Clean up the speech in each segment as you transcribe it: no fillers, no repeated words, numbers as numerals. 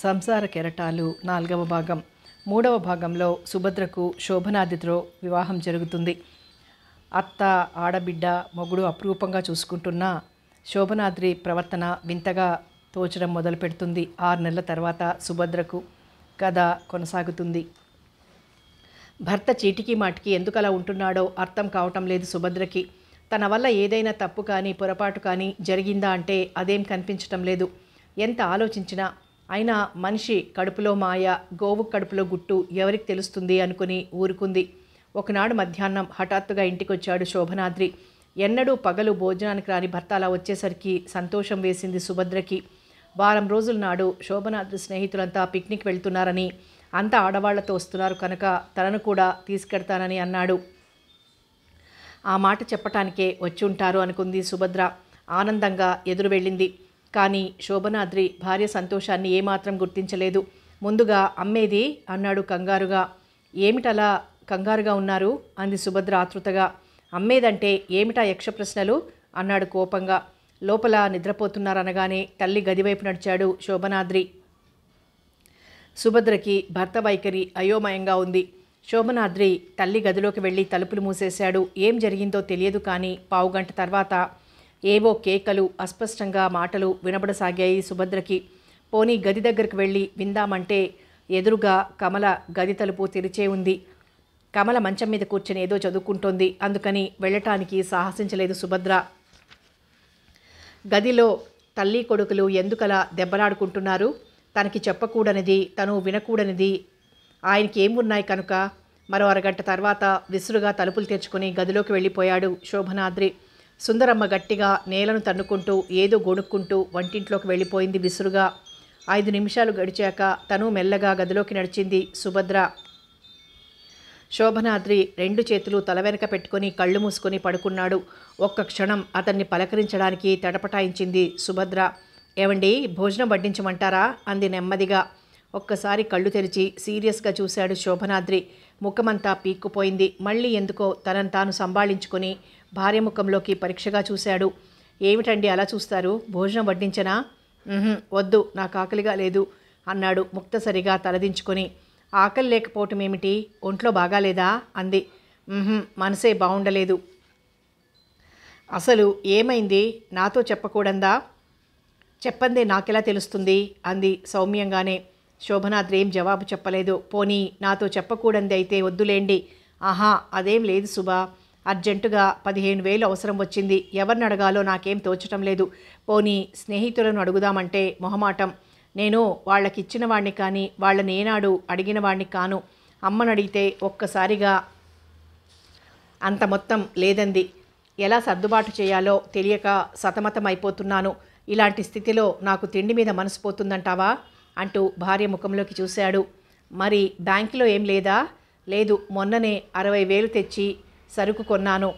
సంసార కెరటాలు 4వ భాగం. 3వ భాగంలో సుభద్రకు శోభనాద్రితో వివాహం జరుగుతుంది. అత్త, ఆడబిడ్డ, మొగుడు అపురూపంగా చూసుకుంటున్న శోభనాద్రి ప్రవర్తన వింతగా తోచడం మొదలు పెడుతుంది. 6 నెలల తర్వాత సుభద్రకు కథ కొనసాగుతుంది. భర్త చీటికి మాటికి ఎందుకలా ఉంటున్నాడో అర్థం కావటం లేదు సుభద్రకి. తన వల్ల ఏదైనా తప్పు కానీ పొరపాటు కానీ జరిగిందా అంటే అదేం కనిపించటం లేదు. ఎంత ఆలోచించినా అయినా మనిషి కడుపులో మాయ, గోవు కడుపులో గుట్టు ఎవరికి తెలుస్తుంది అనుకుని ఊరుకుంది. ఒకనాడు మధ్యాహ్నం హఠాత్తుగా ఇంటికొచ్చాడు శోభనాద్రి. ఎన్నడూ పగలు భోజనానికి రాని భర్త అలా వచ్చేసరికి సంతోషం వేసింది సుభద్రకి. వారం రోజుల నాడు శోభనాద్రి స్నేహితులంతా పిక్నిక్ వెళ్తున్నారని, అంతా ఆడవాళ్లతో వస్తున్నారు కనుక తనను కూడా తీసుకెడతానని అన్నాడు. ఆ మాట చెప్పటానికే వచ్చి ఉంటారు అనుకుంది సుభద్ర. ఆనందంగా ఎదురు వెళ్ళింది. కానీ శోభనాద్రి భార్య సంతోషాన్ని ఏమాత్రం గుర్తించలేదు. ముందుగా అమ్మేది అన్నాడు కంగారుగా. ఏమిటలా కంగారుగా ఉన్నారు అంది సుభద్ర ఆతృతగా. అమ్మేదంటే ఏమిటా యక్ష ప్రశ్నలు అన్నాడు కోపంగా. లోపల నిద్రపోతున్నారనగానే తల్లి గదివైపు నడిచాడు శోభనాద్రి. సుభద్రకి భర్త వైఖరి అయోమయంగా ఉంది. శోభనాద్రి తల్లి గదిలోకి వెళ్ళి తలుపులు మూసేశాడు. ఏం జరిగిందో తెలియదు కానీ పావుగంట తర్వాత ఏవో కేకలు, అస్పష్టంగా మాటలు వినబడసాగాయి సుభద్రకి. పోనీ గది దగ్గరికి వెళ్ళి విందామంటే ఎదురుగా కమల గది తలుపు తెరిచే ఉంది. కమల మంచం మీద కూర్చొని ఏదో చదువుకుంటోంది. అందుకని వెళ్ళటానికి సాహసించలేదు సుభద్ర. గదిలో తల్లి కొడుకులు ఎందుకలా దెబ్బలాడుకుంటున్నారు? తనకి చెప్పకూడనిది, తను వినకూడనిది ఆయనకి ఏం ఉన్నాయి కనుక. మరో అరగంట తర్వాత విసురుగా తలుపులు తెరుచుకొని గదిలోకి వెళ్ళిపోయాడు శోభనాద్రి. సుందరమ్మ గట్టిగా నేలను తన్నుకుంటూ ఏదో గొణుక్కుంటూ వంటింట్లోకి వెళ్ళిపోయింది విసురుగా. 5 నిమిషాలు గడిచాక తను మెల్లగా గదిలోకి నడిచింది సుభద్ర. శోభనాద్రి 2 చేతులు తల వెనక పెట్టుకుని కళ్ళు మూసుకొని పడుకున్నాడు. ఒక్క క్షణం అతన్ని పలకరించడానికి తటపటాయించింది సుభద్ర. ఏమండి, భోజనం వడ్డించమంటారా అంది నెమ్మదిగా. ఒక్కసారి కళ్ళు తెరిచి సీరియస్గా చూశాడు శోభనాద్రి. ముఖమంతా పీక్కుపోయింది. మళ్ళీ ఎందుకో తనను తాను సంభాళించుకొని భార్య ముఖంలోకి పరీక్షగా చూశాడు. ఏమిటండి అలా చూస్తారు? భోజనం వడ్డించనా? వద్దు, నాకు ఆకలిగా లేదు అన్నాడు ముక్తసరిగా తలదించుకొని. ఆకలి లేకపోవటం ఏమిటి? ఒంట్లో బాగాలేదా అంది. మనసే బాగుండలేదు. అసలు ఏమైంది? నాతో చెప్పకూడందా? చెప్పందే నాకెలా తెలుస్తుంది అంది సౌమ్యంగానే. శోభనాద్రి ఏం జవాబు చెప్పలేదు. పోనీ నాతో చెప్పకూడంది అయితే వద్దులేండి. ఆహా, అదేం లేదు సుభా. అర్జెంటుగా 15,000 అవసరం వచ్చింది. ఎవరిని అడగాలో నాకేం తోచటం లేదు. పోనీ స్నేహితులను అడుగుదామంటే మొహమాటం. నేను వాళ్ళకిచ్చిన వాడిని కానీ వాళ్ళని ఏనాడు అడిగిన వాడిని కాను. అమ్మని అడిగితే ఒక్కసారిగా అంత మొత్తం లేదంది. ఎలా సర్దుబాటు చేయాలో తెలియక సతమతం అయిపోతున్నాను. ఇలాంటి స్థితిలో నాకు తిండి మీద మనసు పోతుందంటావా అంటూ భార్య ముఖంలోకి చూశాడు. మరి బ్యాంకులో ఏం లేదా? లేదు, మొన్ననే 60,000 తెచ్చి సరుకు కొన్నాను.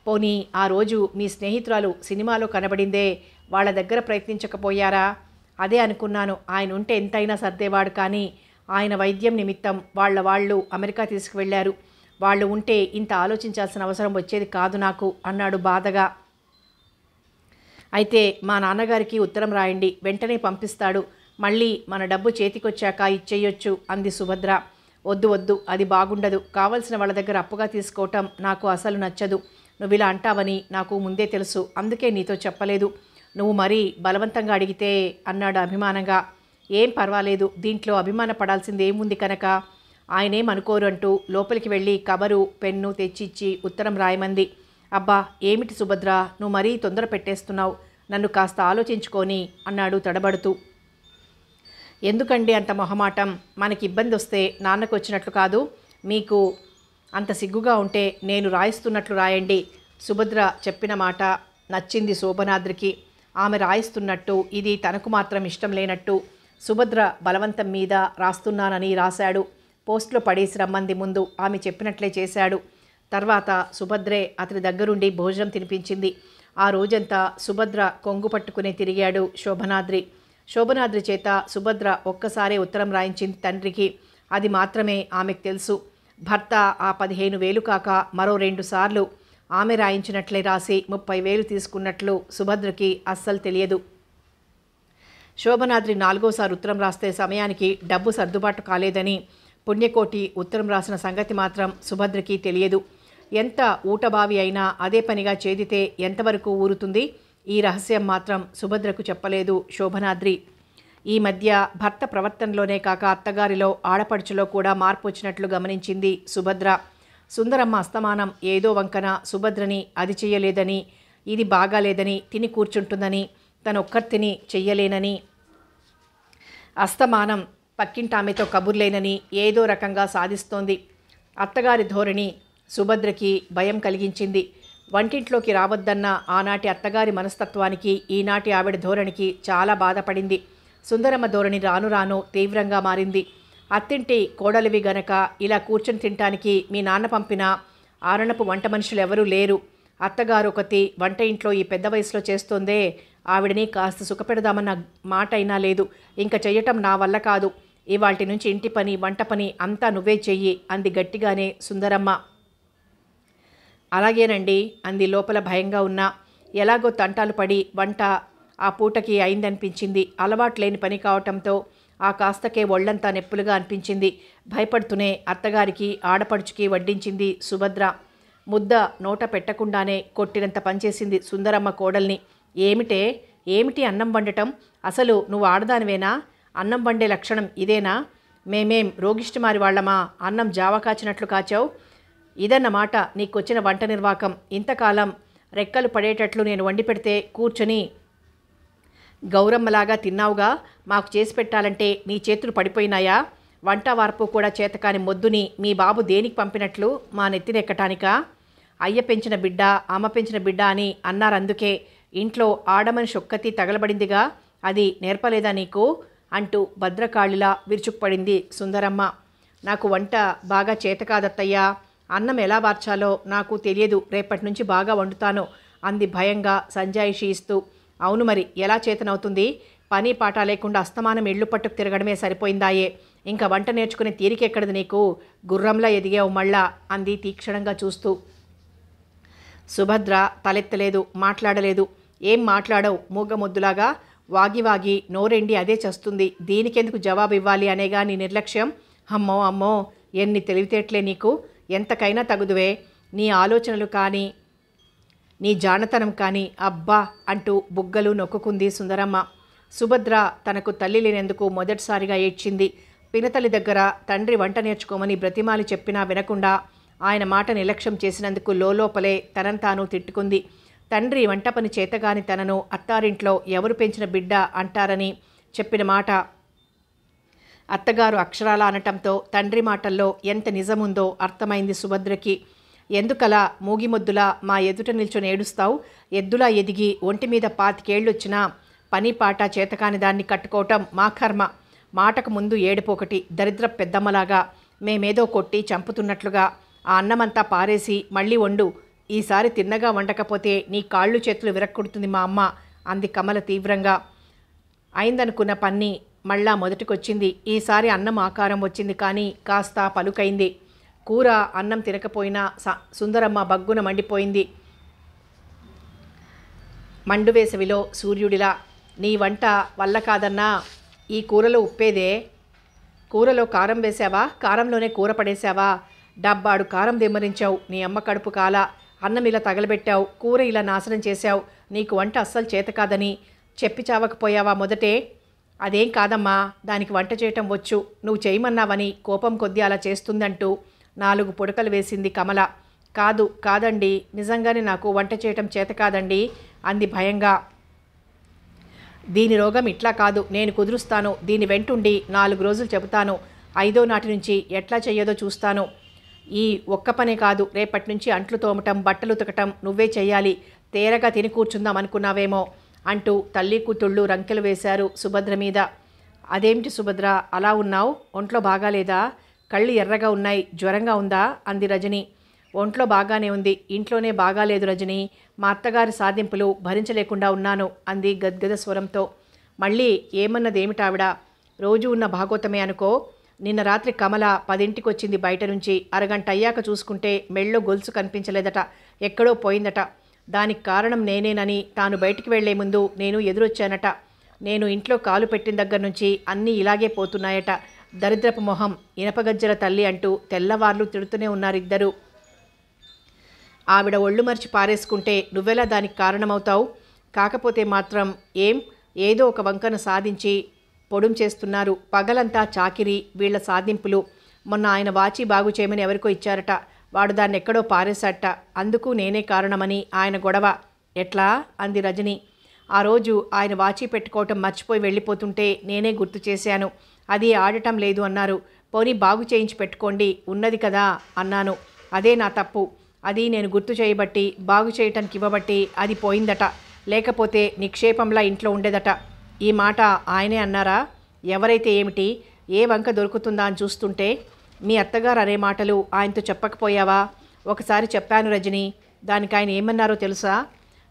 పోనీ ఆ రోజు మీ స్నేహితురాలు సినిమాలో కనబడిందే, వాళ్ళ దగ్గర ప్రయత్నించకపోయారా? అదే అనుకున్నాను. ఆయన ఉంటే ఎంతైనా సర్దేవాడు. కానీ ఆయన వైద్యం నిమిత్తం వాళ్ళు అమెరికా తీసుకువెళ్ళారు. వాళ్ళు ఉంటే ఇంత ఆలోచించాల్సిన అవసరం వచ్చేది కాదు నాకు అన్నాడు బాధగా. అయితే మా నాన్నగారికి ఉత్తరం రాయండి, వెంటనే పంపిస్తాడు. మళ్ళీ మన డబ్బు చేతికొచ్చాక ఇచ్చేయొచ్చు అంది సుభద్ర. వద్దు వద్దు, అది బాగుండదు. కావలసిన వాళ్ళ దగ్గర అప్పుగా తీసుకోవటం నాకు అసలు నచ్చదు. నువ్వు ఇలా అంటావని నాకు ముందే తెలుసు. అందుకే నీతో చెప్పలేదు. నువ్వు మరీ బలవంతంగా అడిగితే అన్నాడు అభిమానంగా. ఏం పర్వాలేదు, దీంట్లో అభిమాన పడాల్సింది ఏముంది కనుక. ఆయనేం అనుకోరు అంటూ లోపలికి వెళ్ళి కవరు, పెన్ను తెచ్చిచ్చి ఉత్తరం రాయమంది. అబ్బా, ఏమిటి సుభద్ర, నువ్వు మరీ తొందర పెట్టేస్తున్నావు. నన్ను కాస్త ఆలోచించుకొని అన్నాడు తడబడుతూ. ఎందుకండి అంత మొహమాటం? మనకి ఇబ్బంది వస్తే నాన్నకు వచ్చినట్లు కాదు. మీకు అంత సిగ్గుగా ఉంటే నేను రాయిస్తున్నట్లు రాయండి. సుభద్ర చెప్పిన మాట నచ్చింది శోభనాద్రికి. ఆమె రాయిస్తున్నట్టు, ఇది తనకు మాత్రం ఇష్టం లేనట్టు. సుభద్ర బలవంతం మీద రాస్తున్నానని రాశాడు. పోస్ట్లో పడేసి రమ్మంది ముందు. ఆమె చెప్పినట్లే చేశాడు. తర్వాత సుభద్రే అతని దగ్గరుండి భోజనం తినిపించింది. ఆ రోజంతా సుభద్ర కొంగు పట్టుకునే తిరిగాడు శోభనాద్రి. శోభనాద్రి చేత సుభద్ర ఒక్కసారే ఉత్తరం రాయించింది తండ్రికి. అది మాత్రమే ఆమెకు తెలుసు. భర్త ఆ 15,000 కాక మరో 2 సార్లు ఆమె రాయించినట్లే రాసి 30,000 తీసుకున్నట్లు సుభద్రకి అస్సలు తెలియదు. శోభనాద్రి 4వసారి ఉత్తరం రాస్తే సమయానికి డబ్బు సర్దుబాటు కాలేదని పుణ్యకోటి ఉత్తరం రాసిన సంగతి మాత్రం సుభద్రకి తెలియదు. ఎంత ఊటబావి అయినా అదే పనిగా చేదితే ఎంతవరకు ఊరుతుంది? ఈ రహస్యం మాత్రం సుభద్రకు చెప్పలేదు శోభనాద్రి. ఈ మధ్య భర్త ప్రవర్తనలోనే కాక అత్తగారిలో ఆడపడుచులో కూడా మార్పు వచ్చినట్లు గమనించింది సుభద్ర. సుందరమ్మ అస్తమానం ఏదో వంకన సుభద్రని అది చెయ్యలేదని, ఇది బాగాలేదని, తిని కూర్చుంటుందని, తనొక్కర్తిని చెయ్యలేనని, అస్తమానం పక్కింటామెతో కబుర్లేనని ఏదో రకంగా సాధిస్తోంది. అత్తగారి ధోరణి సుభద్రకి భయం కలిగించింది. వంటింట్లోకి రావద్దన్న ఆనాటి అత్తగారి మనస్తత్వానికి ఈనాటి ఆవిడ ధోరణికి చాలా బాధపడింది. సుందరమ్మ ధోరణి రాను రాను తీవ్రంగా మారింది. అత్తింటి కోడలివి గనక ఇలా కూర్చొని తినటానికి మీ నాన్న పంపిన ఆరణపు వంట మనుషులు ఎవరూ లేరు. అత్తగారు ఒకతి వంట ఇంట్లో ఈ పెద్ద వయసులో చేస్తోందే, ఆవిడని కాస్త సుఖపెడదామన్న మాట అయినా లేదు. ఇంకా చెయ్యటం నా వల్ల కాదు. ఇవాల్టి నుంచి ఇంటి పని వంట పని అంతా నువ్వే చెయ్యి అంది గట్టిగానే సుందరమ్మ. అలాగేనండి అంది లోపల భయంగా ఉన్నా. ఎలాగో తంటాలు పడి వంట ఆ పూటకి అయిందనిపించింది. అలవాటు లేని పని కావటంతో ఆ కాస్తకే ఒళ్లంతా నెప్పులుగా అనిపించింది. భయపడుతూనే అత్తగారికి ఆడపడుచుకి వడ్డించింది సుభద్ర. ముద్ద నోట పెట్టకుండానే కొట్టినంత పనిచేసింది సుందరమ్మ కోడల్ని. ఏమిటి అన్నం వండటం? అసలు నువ్వు ఆడదానివేనా? అన్నం వండే లక్షణం ఇదేనా? మేమేం రోగిష్టిమారి వాళ్ళమా అన్నం జావ కాచినట్లు కాచావు? ఇదన్నమాట నీకొచ్చిన వంట నిర్వాకం. ఇంతకాలం రెక్కలు పడేటట్లు నేను వండి పెడితే కూర్చొని గౌరమ్మలాగా తిన్నావుగా. మాకు చేసి పెట్టాలంటే నీ చేతులు పడిపోయినాయా? వంట వార్పు కూడా చేతకాని మొద్దుని మీ బాబు దేనికి పంపినట్లు మా నెత్తినెక్కటానికా? అయ్య పెంచిన బిడ్డ అమ్మ పెంచిన బిడ్డ అని అన్నారందుకే ఇంట్లో ఆడమనిషి ఒక్కతి తగలబడిందిగా. అది నేర్పలేదా నీకు? అంటూ భద్రకాళిలా విరుచుకుపడింది సుందరమ్మ. నాకు వంట బాగా చేత కాదత్తయ్యా. అన్నం ఎలా వార్చాలో నాకు తెలియదు. రేపటి నుంచి బాగా వండుతాను అంది భయంగా సంజాయిషి ఇస్తూ. అవును మరి ఎలా చేతనవుతుంది? పని పాట లేకుండా అస్తమానం ఇళ్ళు పట్టుకు తిరగడమే సరిపోయిందాయే. ఇంకా వంట నేర్చుకునే తీరికెక్కడది నీకు? గుర్రంలా ఎదిగావు మళ్ళా అంది తీక్షణంగా చూస్తూ. సుభద్ర తలెత్తలేదు, మాట్లాడలేదు. ఏం మాట్లాడవు? మూగమొద్దులాగా వాగి నోరెండి అదే చస్తుంది. దీనికెందుకు జవాబు ఇవ్వాలి అనేగా నీ నిర్లక్ష్యం? అమ్మో ఎన్ని తెలివితేటలే నీకు! ఎంతకైనా తగుదువే. నీ ఆలోచనలు కానీ నీ జానతనం కానీ అబ్బా అంటూ బుగ్గలు నొక్కుకుంది సుందరమ్మ. సుభద్ర తనకు తల్లి లేనందుకు మొదటిసారిగా ఏడ్చింది. పినతల్లి దగ్గర తండ్రి వంట నేర్చుకోమని బ్రతిమాలి చెప్పినా వినకుండా ఆయన మాట నిర్లక్ష్యం చేసినందుకు లోపలే తనను తాను తిట్టుకుంది. తండ్రి వంట పని చేతగాని తనను అత్తారింట్లో ఎవరు పెంచిన బిడ్డ అంటారని చెప్పిన మాట అత్తగారు అక్షరాలా అనటంతో తండ్రి మాటల్లో ఎంత నిజముందో అర్థమైంది సుభద్రకి. ఎందుకలా మూగిమొద్దులా మా ఎదుట నిల్చొని ఏడుస్తావు? ఎద్దులా ఎదిగి ఒంటి మీద 25 ఏళ్ళొచ్చినా పని పాట చేతకాని దాన్ని కట్టుకోవటం మా కర్మ. మాటకు ముందు ఏడుపోకటి దరిద్ర పెద్దమ్మలాగా మేమేదో కొట్టి చంపుతున్నట్లుగా. ఆ అన్నమంతా పారేసి మళ్ళీ వండు. ఈసారి తిన్నగా వండకపోతే నీ కాళ్ళు చేతులు విరక్కుడుతుంది మా అమ్మ అంది కమల తీవ్రంగా. అయిందనుకున్న పన్ని మళ్ళా మొదటికొచ్చింది. ఈసారి అన్నం ఆకారం వచ్చింది కానీ కాస్త పలుకైంది. కూర అన్నం తినకపోయినా సుందరమ్మ బగ్గున మండిపోయింది. మండువేసవిలో సూర్యుడిలా. నీ వంట వల్ల కాదన్నా ఈ కూరలో ఉప్పేదే. కూరలో కారం వేసావా? కారంలోనే కూర పడేశావా? డబ్బాడు కారం దిమ్మరించావు. నీ అమ్మ కడుపు కాల. అన్నం ఇలా తగలబెట్టావు. కూర ఇలా నాశనం చేశావు. నీకు వంట అస్సలు చేత కాదని చెప్పి చావకపోయావా మొదటే? అదేం కాదమ్మా, దానికి వంట చేయటం వచ్చు. నువ్వు చేయమన్నావని కోపం కొద్దీ అలా చేస్తుందంటూ 4 పుడకలు వేసింది కమల. కాదండి, నిజంగానే నాకు వంట చేయటం చేత కాదండి అంది భయంగా. దీని రోగం ఇట్లా కాదు, నేను కుదురుస్తాను. దీని వెంటుండి 4 రోజులు చెబుతాను. 5వ నాటి నుంచి ఎట్లా చెయ్యదో చూస్తాను. ఈ ఒక్క పనే కాదు, రేపటి నుంచి అంట్లు తోమటం బట్టలు ఉతకటం నువ్వే చెయ్యాలి. తేరగా తిని కూర్చుందాం అనుకున్నావేమో అంటూ తల్లి కూతుళ్ళు రంకెలు వేశారు సుభద్ర మీద. అదేమిటి సుభద్ర అలా ఉన్నావు? ఒంట్లో బాగాలేదా? కళ్ళు ఎర్రగా ఉన్నాయి. జ్వరంగా ఉందా అంది రజని. ఒంట్లో బాగానే ఉంది, ఇంట్లోనే బాగాలేదు రజని. మా అత్తగారి సాధింపులు భరించలేకుండా ఉన్నాను అంది గద్గద స్వరంతో. మళ్ళీ ఏమన్నదేమిటావిడ? రోజు ఉన్న భాగోతమే అనుకో. నిన్న రాత్రి కమల 10ంటికి వచ్చింది బయట నుంచి. అరగంట అయ్యాక చూసుకుంటే మెళ్ళో గొలుసు కనిపించలేదట, ఎక్కడో పోయిందట. దానికి కారణం నేనేనని తాను బయటికి వెళ్లే ముందు నేను ఎదురొచ్చానట. నేను ఇంట్లో కాలు పెట్టిన దగ్గర నుంచి అన్నీ ఇలాగే పోతున్నాయట. దరిద్రపు మొహం, ఇనపగజ్జల తల్లి అంటూ తెల్లవార్లు తిడుతూనే ఉన్నారిద్దరూ. ఆవిడ ఒళ్ళు మర్చి పారేసుకుంటే నువ్వెలా దానికి కారణమవుతావు? కాకపోతే మాత్రం ఏదో ఒక వంకను సాధించి పొడుం చేస్తున్నారు. పగలంతా చాకిరి, వీళ్ల సాధింపులు. మొన్న ఆయన వాచి బాగు చేయమని ఎవరికో ఇచ్చారట. వాడు దాన్ని ఎక్కడో పారేశాట. అందుకు నేనే కారణమని ఆయన గొడవ. ఎట్లా అంది రజని. ఆ రోజు ఆయన వాచి పెట్టుకోవటం మర్చిపోయి వెళ్ళిపోతుంటే నేనే గుర్తు చేశాను. అది ఆడటం లేదు అన్నారు. పోనీ బాగు చేయించి పెట్టుకోండి ఉన్నది కదా అన్నాను. అదే నా తప్పు. అది నేను గుర్తు చేయబట్టి, బాగు చేయటానికి ఇవ్వబట్టి అది పోయిందట. లేకపోతే నిక్షేపంలా ఇంట్లో ఉండేదట. ఈ మాట ఆయనే అన్నారా? ఎవరైతే ఏమిటి, ఏ వంక దొరుకుతుందా అని చూస్తుంటే మీ అత్తగారు అనే మాటలు ఆయనతో చెప్పకపోయావా? ఒకసారి చెప్పాను రజని. దానికి ఆయన ఏమన్నారో తెలుసా?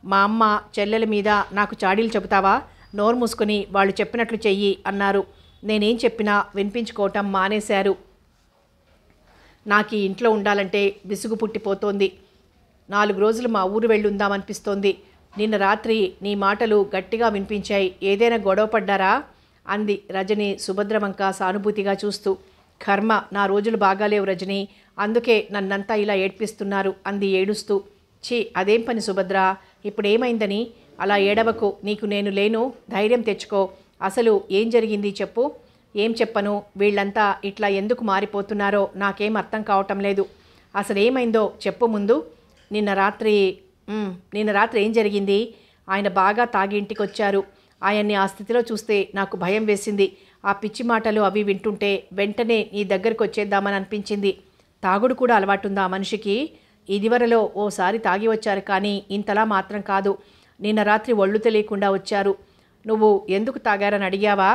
మా అమ్మ చెల్లెల మీద నాకు చాడీలు చెబుతావా? నోరు మూసుకొని వాళ్ళు చెప్పినట్లు చెయ్యి అన్నారు. నేనేం చెప్పినా వినిపించుకోవటం మానేశారు. నాకు ఈ ఇంట్లో ఉండాలంటే విసుగు పుట్టిపోతోంది. 4 రోజులు మా ఊరు వెళ్ళుందామనిపిస్తోంది. నిన్న రాత్రి నీ మాటలు గట్టిగా వినిపించాయి. ఏదైనా గొడవ పడ్డారా అంది రజని సుభద్ర వంక సానుభూతిగా చూస్తూ. కర్మ, నా రోజులు బాగాలేవు రజని, అందుకే నన్నంతా ఇలా ఏడ్పిస్తున్నారు అంది ఏడుస్తూ. ఛీ, అదేం పని సుభద్ర, ఇప్పుడేమైందని అలా ఏడవకు. నీకు నేను లేను, ధైర్యం తెచ్చుకో. అసలు ఏం జరిగింది చెప్పు. ఏం చెప్పను? వీళ్ళంతా ఇట్లా ఎందుకు మారిపోతున్నారో నాకేం అర్థం కావటం లేదు. అసలు ఏమైందో చెప్పు ముందు. నిన్న రాత్రి ఏం జరిగింది? ఆయన బాగా తాగి ఇంటికి వచ్చారు. ఆయన్ని ఆ స్థితిలో చూస్తే నాకు భయం వేసింది. ఆ పిచ్చి మాటలు అవి వింటుంటే వెంటనే నీ దగ్గరికి వచ్చేద్దామని అనిపించింది. తాగుడు కూడా అలవాటుందా ఆ మనిషికి? ఇదివరలో ఓసారి తాగి వచ్చారు, కానీ ఇంతలా మాత్రం కాదు. నిన్న రాత్రి ఒళ్ళు తెలియకుండా వచ్చారు. నువ్వు ఎందుకు తాగారని అడిగావా?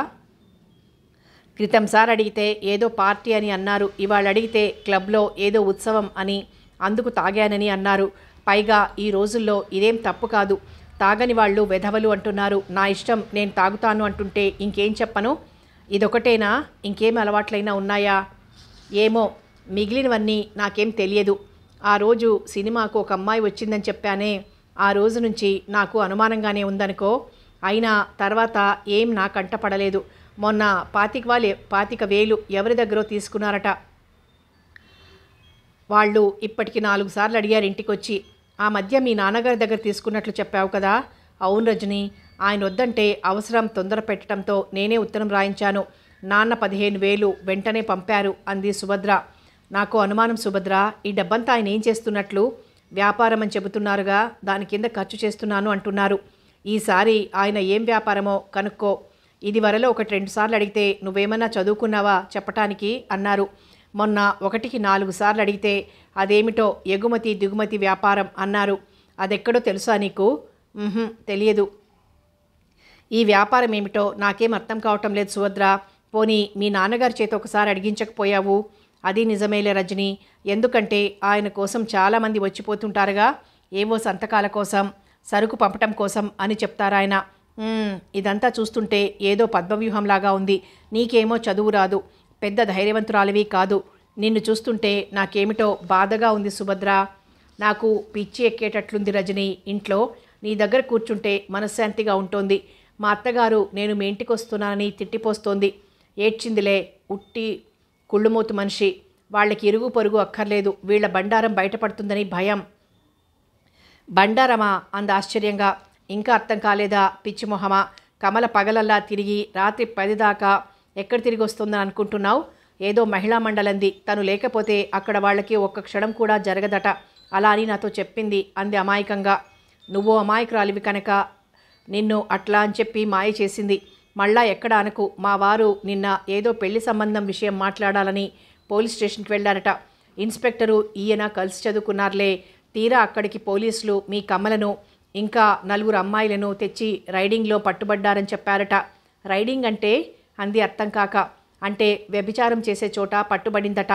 క్రితంసారి అడిగితే ఏదో పార్టీ అని అన్నారు. ఇవాళ అడిగితే క్లబ్లో ఏదో ఉత్సవం అని, అందుకు తాగానని అన్నారు. పైగా ఈ రోజుల్లో ఇదేం తప్పు కాదు. తాగని వాళ్ళు వెధవలు అంటున్నారు. నా ఇష్టం, నేను తాగుతాను అంటుంటే ఇంకేం చెప్పను? ఇదొకటేనా? ఇంకేం అలవాట్లైనా ఉన్నాయా? ఏమో, మిగిలినవన్నీ నాకేం తెలియదు. ఆ రోజు సినిమాకు ఒక అమ్మాయి వచ్చిందని చెప్పానే, ఆ రోజు నుంచి నాకు అనుమానంగానే ఉందనుకో. అయినా తర్వాత ఏం నా కంట పడలేదు. మొన్న 25,000 ఎవరి దగ్గర తీసుకున్నారట. వాళ్ళు ఇప్పటికి 4 సార్లు అడిగారు ఇంటికొచ్చి. ఆ మధ్య మీ నాన్నగారి దగ్గర తీసుకున్నట్లు చెప్పావు కదా? అవును రజని, ఆయన వద్దంటే అవసరం తొందర పెట్టడంతో నేనే ఉత్తరం రాయించాను. నాన్న 15,000 వెంటనే పంపారు అంది సుభద్ర. నాకు అనుమానం సుభద్ర, ఈ డబ్బంతా ఆయన ఏం చేస్తున్నట్లు? వ్యాపారం అని చెబుతున్నారుగా, దాని కింద ఖర్చు చేస్తున్నాను అంటున్నారు. ఈసారి ఆయన ఏం వ్యాపారమో కనుక్కో. ఇది వరలో 1-2 సార్లు అడిగితే నువ్వేమన్నా చదువుకున్నావా చెప్పటానికి అన్నారు. మొన్న 1కి 4 సార్లు అడిగితే అదేమిటో ఎగుమతి దిగుమతి వ్యాపారం అన్నారు. అదెక్కడో తెలుసా నీకు? తెలియదు. ఈ వ్యాపారం ఏమిటో నాకేం అర్థం కావటం లేదు సుభద్ర. పోనీ మీ నాన్నగారి చేత ఒకసారి అడిగించకపోయావు? అది నిజమేలే రజని. ఎందుకంటే ఆయన కోసం చాలామంది వచ్చిపోతుంటారుగా, ఏవో సంతకాల కోసం, సరుకు పంపటం కోసం అని చెప్తారాయన. ఇదంతా చూస్తుంటే ఏదో పద్మవ్యూహంలాగా ఉంది. నీకేమో చదువు రాదు, పెద్ద ధైర్యవంతురాలివి కాదు. నిన్ను చూస్తుంటే నాకేమిటో బాధగా ఉంది సుభద్ర. నాకు పిచ్చి ఎక్కేటట్లుంది రజని. ఇంట్లో నీ దగ్గర కూర్చుంటే మనశ్శాంతిగా ఉంటుంది. మా అత్తగారు నేను మీ ఇంటికి వస్తున్నానని తిట్టిపోస్తోంది. ఏడ్చిందిలే, ఉట్టి కుళ్ళుమూతు మనిషి. వాళ్ళకి ఇరుగు పొరుగు అక్కర్లేదు, వీళ్ల బండారం బయటపడుతుందని భయం. బండారమా అంద ఆశ్చర్యంగా. ఇంకా అర్థం కాలేదా పిచ్చిమొహమా? కమల పగలల్లా తిరిగి రాత్రి 10 దాకా ఎక్కడ తిరిగి వస్తుందని అనుకుంటున్నావు? ఏదో మహిళా మండలంది. తను లేకపోతే అక్కడ వాళ్ళకి ఒక్క క్షణం కూడా జరగదట. అలా అని నాతో చెప్పింది అంది అమాయకంగా. నువ్వు అమాయకురాలివి కనుక నిన్ను అట్లా అని చెప్పి మాయ చేసింది. మళ్ళా ఎక్కడ అనకు. మా వారు నిన్న ఏదో పెళ్లి సంబంధం విషయం మాట్లాడాలని పోలీస్ స్టేషన్కి వెళ్ళారట. ఇన్స్పెక్టరు ఈయన కలిసి చదువుకున్నారులే. తీరా అక్కడికి పోలీసులు మీ కమలను ఇంకా 4 అమ్మాయిలను తెచ్చి రైడింగ్లో పట్టుబడ్డారని చెప్పారట. రైడింగ్ అంటే అంది అర్థం కాక. అంటే వ్యభిచారం చేసే చోట పట్టుబడిందట.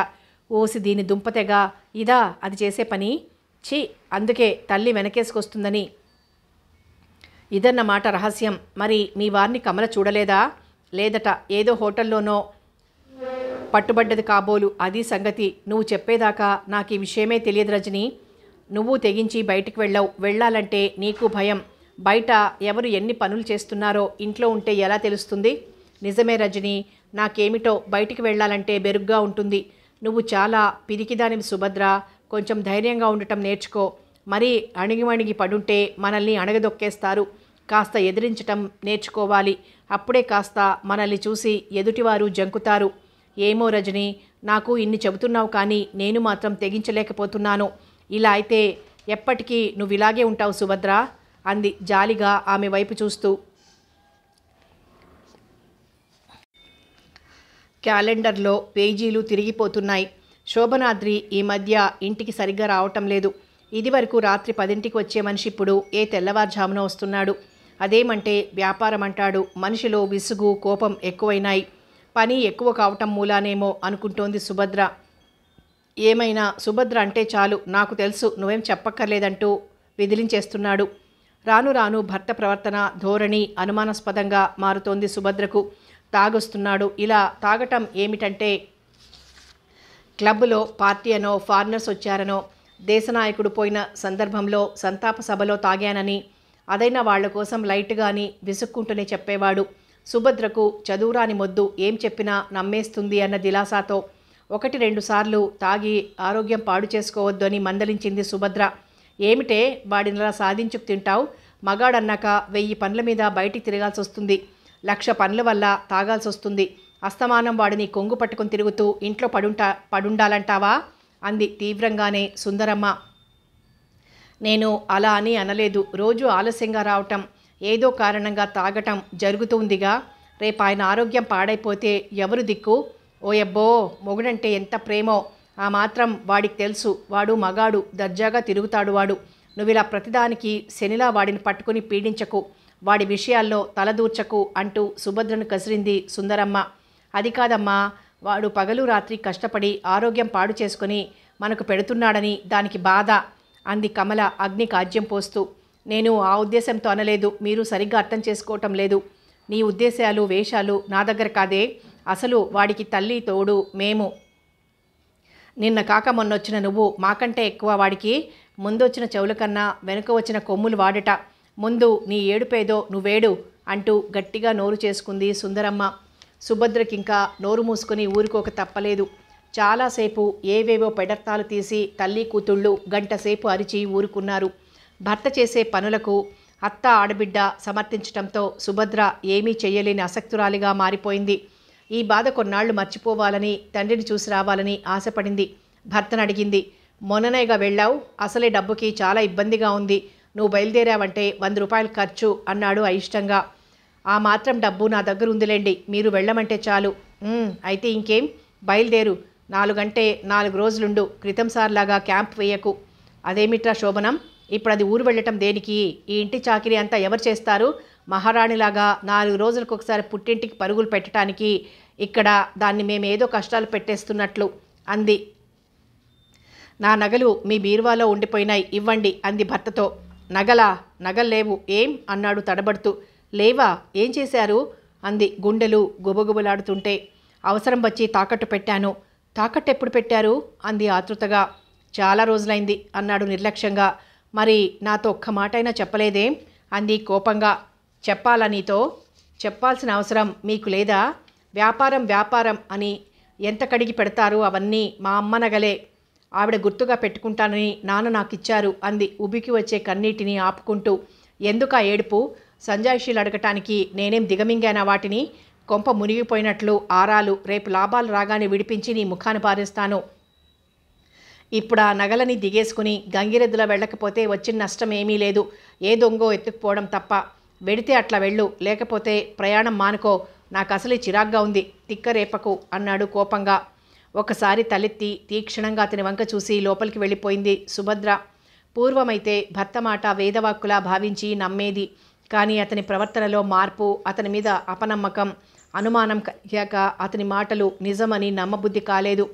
ఓసి దీని దుంపతెగా, ఇదా అది చేసే పని? ఛీ, అందుకే తల్లి వెనకేసుకొస్తుందని. ఇదన్నమాట రహస్యం. మరి మీ వారిని కమల చూడలేదా? లేదట. ఏదో హోటల్లోనో పట్టుబడ్డది కాబోలు. అది సంగతి. నువ్వు చెప్పేదాకా నాకు ఈ విషయమే తెలియదు రజని. నువ్వు తెగించి బయటికి వెళ్ళావు. వెళ్ళాలంటే నీకు భయం. బయట ఎవరు ఎన్ని పనులు చేస్తున్నారో ఇంట్లో ఉంటే ఎలా తెలుస్తుంది? నిజమే రజని, నాకేమిటో బయటికి వెళ్ళాలంటే బెరుగ్గా ఉంటుంది. నువ్వు చాలా పిరికిదానివి సుభద్ర. కొంచెం ధైర్యంగా ఉండటం నేర్చుకో. మరీ అణిగిమణిగి పడుంటే మనల్ని అణగదొక్కేస్తారు. కాస్త ఎదిరించటం నేర్చుకోవాలి. అప్పుడే కాస్త మనల్ని చూసి ఎదుటివారు జంకుతారు. ఏమో రజని, నాకు ఇన్ని చెబుతున్నావు కానీ నేను మాత్రం తెగించలేకపోతున్నాను. ఇలా అయితే ఎప్పటికీ నువ్వు ఇలాగే ఉంటావు సుభద్ర అంది జాలిగా ఆమె వైపు చూస్తూ. క్యాలెండర్లో పేజీలు తిరిగిపోతున్నాయి. శోభనాద్రి ఈ మధ్య ఇంటికి సరిగ్గా రావటం లేదు. ఇదివరకు రాత్రి 10ంటికి వచ్చే మనిషి ఇప్పుడు ఏ తెల్లవారుజామున వస్తున్నాడు. అదేమంటే వ్యాపారం అంటాడు. మనిషిలో విసుగు కోపం ఎక్కువైనాయి. పని ఎక్కువ కావటం మూలానేమో అనుకుంటోంది సుభద్ర. ఏమైనా సుభద్ర అంటే చాలు, నాకు తెలుసు, నువ్వేం చెప్పక్కర్లేదంటూ విదిలించేస్తున్నాడు. రాను రాను భర్త ప్రవర్తన ధోరణి అనుమానాస్పదంగా మారుతోంది సుభద్రకు. తాగొస్తున్నాడు. ఇలా తాగటం ఏమిటంటే క్లబ్లో పార్టీ అనో ఫారినర్స్ వచ్చారనో, దేశనాయకుడు పోయిన సందర్భంలో సంతాప సభలో తాగానని, అదైనా వాళ్ల కోసం లైట్గా అని విసుక్కుంటూనే చెప్పేవాడు. సుభద్రకు చదువురాని మొద్దు ఏం చెప్పినా నమ్మేస్తుంది అన్న దిలాసాతో 1-2 సార్లు తాగి ఆరోగ్యం పాడు చేసుకోవద్దు అని మందలించింది సుభద్ర. ఏమిటే వాడినిలా సాధించుకు తింటావు? మగాడన్నాక 1000 పనుల మీద బయటికి తిరగాల్సి వస్తుంది. 1,00,000 పనుల వల్ల తాగాల్సి వస్తుంది. అస్తమానం వాడిని కొంగు పట్టుకొని తిరుగుతూ ఇంట్లో పడుండాలంటావా అంది తీవ్రంగానే సుందరమ్మ. నేను అలా అని అనలేదు. రోజు ఆలస్యంగా రావటం, ఏదో కారణంగా తాగటం జరుగుతూ ఉందిగా. రేపు ఆయన ఆరోగ్యం పాడైపోతే ఎవరు దిక్కు? ఓయబ్బో, మొగుడంటే ఎంత ప్రేమో ఆ మాత్రం వాడికి తెలుసు. వాడు మగాడు, దర్జాగా తిరుగుతాడు వాడు. నువ్విలా ప్రతిదానికి శనిలా వాడిని పట్టుకుని పీడించకు, వాడి విషయాల్లో తలదూర్చకు అంటూ సుభద్రను కసిరింది సుందరమ్మ. అది కాదమ్మా, వాడు పగలు రాత్రి కష్టపడి ఆరోగ్యం పాడు చేసుకుని మనకు పెడుతున్నాడని దానికి బాధ అంది కమల అగ్ని కాజ్యం పోస్తూ. నేను ఆ ఉద్దేశంతో అనలేదు. మీరు సరిగ్గా అర్థం చేసుకోవటం లేదు. నీ ఉద్దేశాలు వేషాలు నా దగ్గర కాదే. అసలు వాడికి తల్లి తోడు మేము. నిన్న కాక మొన్నొచ్చిన నువ్వు మాకంటే ఎక్కువ వాడికి. ముందొచ్చిన చెవుల కన్నా వెనుక వచ్చిన కొమ్ములు వాడట. ముందు నీ ఏడుపేదో నువ్వేడు అంటూ గట్టిగా నోరు చేసుకుంది సుందరమ్మ. సుభద్రకింకా నోరు మూసుకొని ఊరుకోక తప్పలేదు. చాలాసేపు ఏవేవో పెడర్తాలు తీసి తల్లి కూతుళ్ళు గంటసేపు అరిచి ఊరుకున్నారు. భర్త చేసే పనులకు అత్త ఆడబిడ్డ సమర్థించటంతో సుభద్ర ఏమీ చెయ్యలేని అసక్తురాలిగా మారిపోయింది. ఈ బాధ కొన్నాళ్లు మర్చిపోవాలని, తండ్రిని చూసి రావాలని ఆశపడింది. భర్తను అడిగింది. మొన్ననేగా వెళ్ళావు, అసలే డబ్బుకి చాలా ఇబ్బందిగా ఉంది. నువ్వు బయలుదేరావంటే 100 రూపాయలు ఖర్చు అన్నాడు అయిష్టంగా. ఆ మాత్రం డబ్బు నా దగ్గర ఉందిలేండి, మీరు వెళ్ళమంటే చాలు. అయితే ఇంకేం, బయలుదేరు. 4 రోజులుండు. క్రితం సార్లాగా క్యాంప్ వేయకు. అదేమిట్రా శోభనం, ఇప్పుడు అది ఊరు వెళ్ళటం దేనికి? ఈ ఇంటి చాకిరీ అంతా ఎవరు చేస్తారు? మహారాణిలాగా 4 రోజులకు ఒకసారి పుట్టింటికి పరుగులు పెట్టడానికి ఇక్కడ దాన్ని మేమేదో కష్టాలు పెట్టేస్తున్నట్లు అంది. నా నగలు మీ బీరువాలో ఉండిపోయినాయి, ఇవ్వండి అంది భర్తతో. నగలు లేవు. ఏం అన్నాడు తడబడుతూ. లేవా? ఏం చేశారు అంది గుండెలు గుబగుబలాడుతుంటే. అవసరం వచ్చి తాకట్టు పెట్టాను. తాకట్టు ఎప్పుడు పెట్టారు అంది ఆతృతగా. చాలా రోజులైంది అన్నాడు నిర్లక్ష్యంగా. మరి నాతో ఒక్క మాటైనా చెప్పలేదేం అంది కోపంగా. చెప్పాలా నీతో? చెప్పాల్సిన అవసరం మీకు లేదా? వ్యాపారం అని ఎంత కడిగి పెడతారు? అవన్నీ మా అమ్మ నగలే. ఆవిడ గుర్తుగా పెట్టుకుంటానని నాన్న నాకిచ్చారు అంది ఉబికి వచ్చే కన్నీటిని ఆపుకుంటూ. ఎందుకా ఏడుపు? సంజాయిషీలు అడగటానికి నేనేం దిగమింగానా వాటిని? కొంప మునిగిపోయినట్లు ఆరాలు. రేపు లాభాలు రాగానే విడిపించి నీ ముఖాన్ని పారేస్తాను. ఇప్పుడు ఆ నగలని దిగేసుకుని గంగిరెద్దులా వెళ్ళకపోతే వచ్చిన నష్టం ఏమీ లేదు. ఏ దొంగో ఎత్తుకుపోవడం తప్ప. వెడితే అట్లా వెళ్ళు, లేకపోతే ప్రయాణం మానుకో. నాకు అసలే చిరాగ్గా ఉంది, తిక్కరేపకు అన్నాడు కోపంగా. ఒకసారి తలెత్తి తీక్షణంగా అతని వంక చూసి లోపలికి వెళ్ళిపోయింది సుభద్ర. పూర్వమైతే భర్త మాట వేదవాక్కులా భావించి నమ్మేది. కానీ అతని ప్రవర్తనలో మార్పు, అతని మీద అపనమ్మకం, అనుమానం కలిగాక అతని మాటలు నిజమని నమ్మబుద్ధి కాలేదు.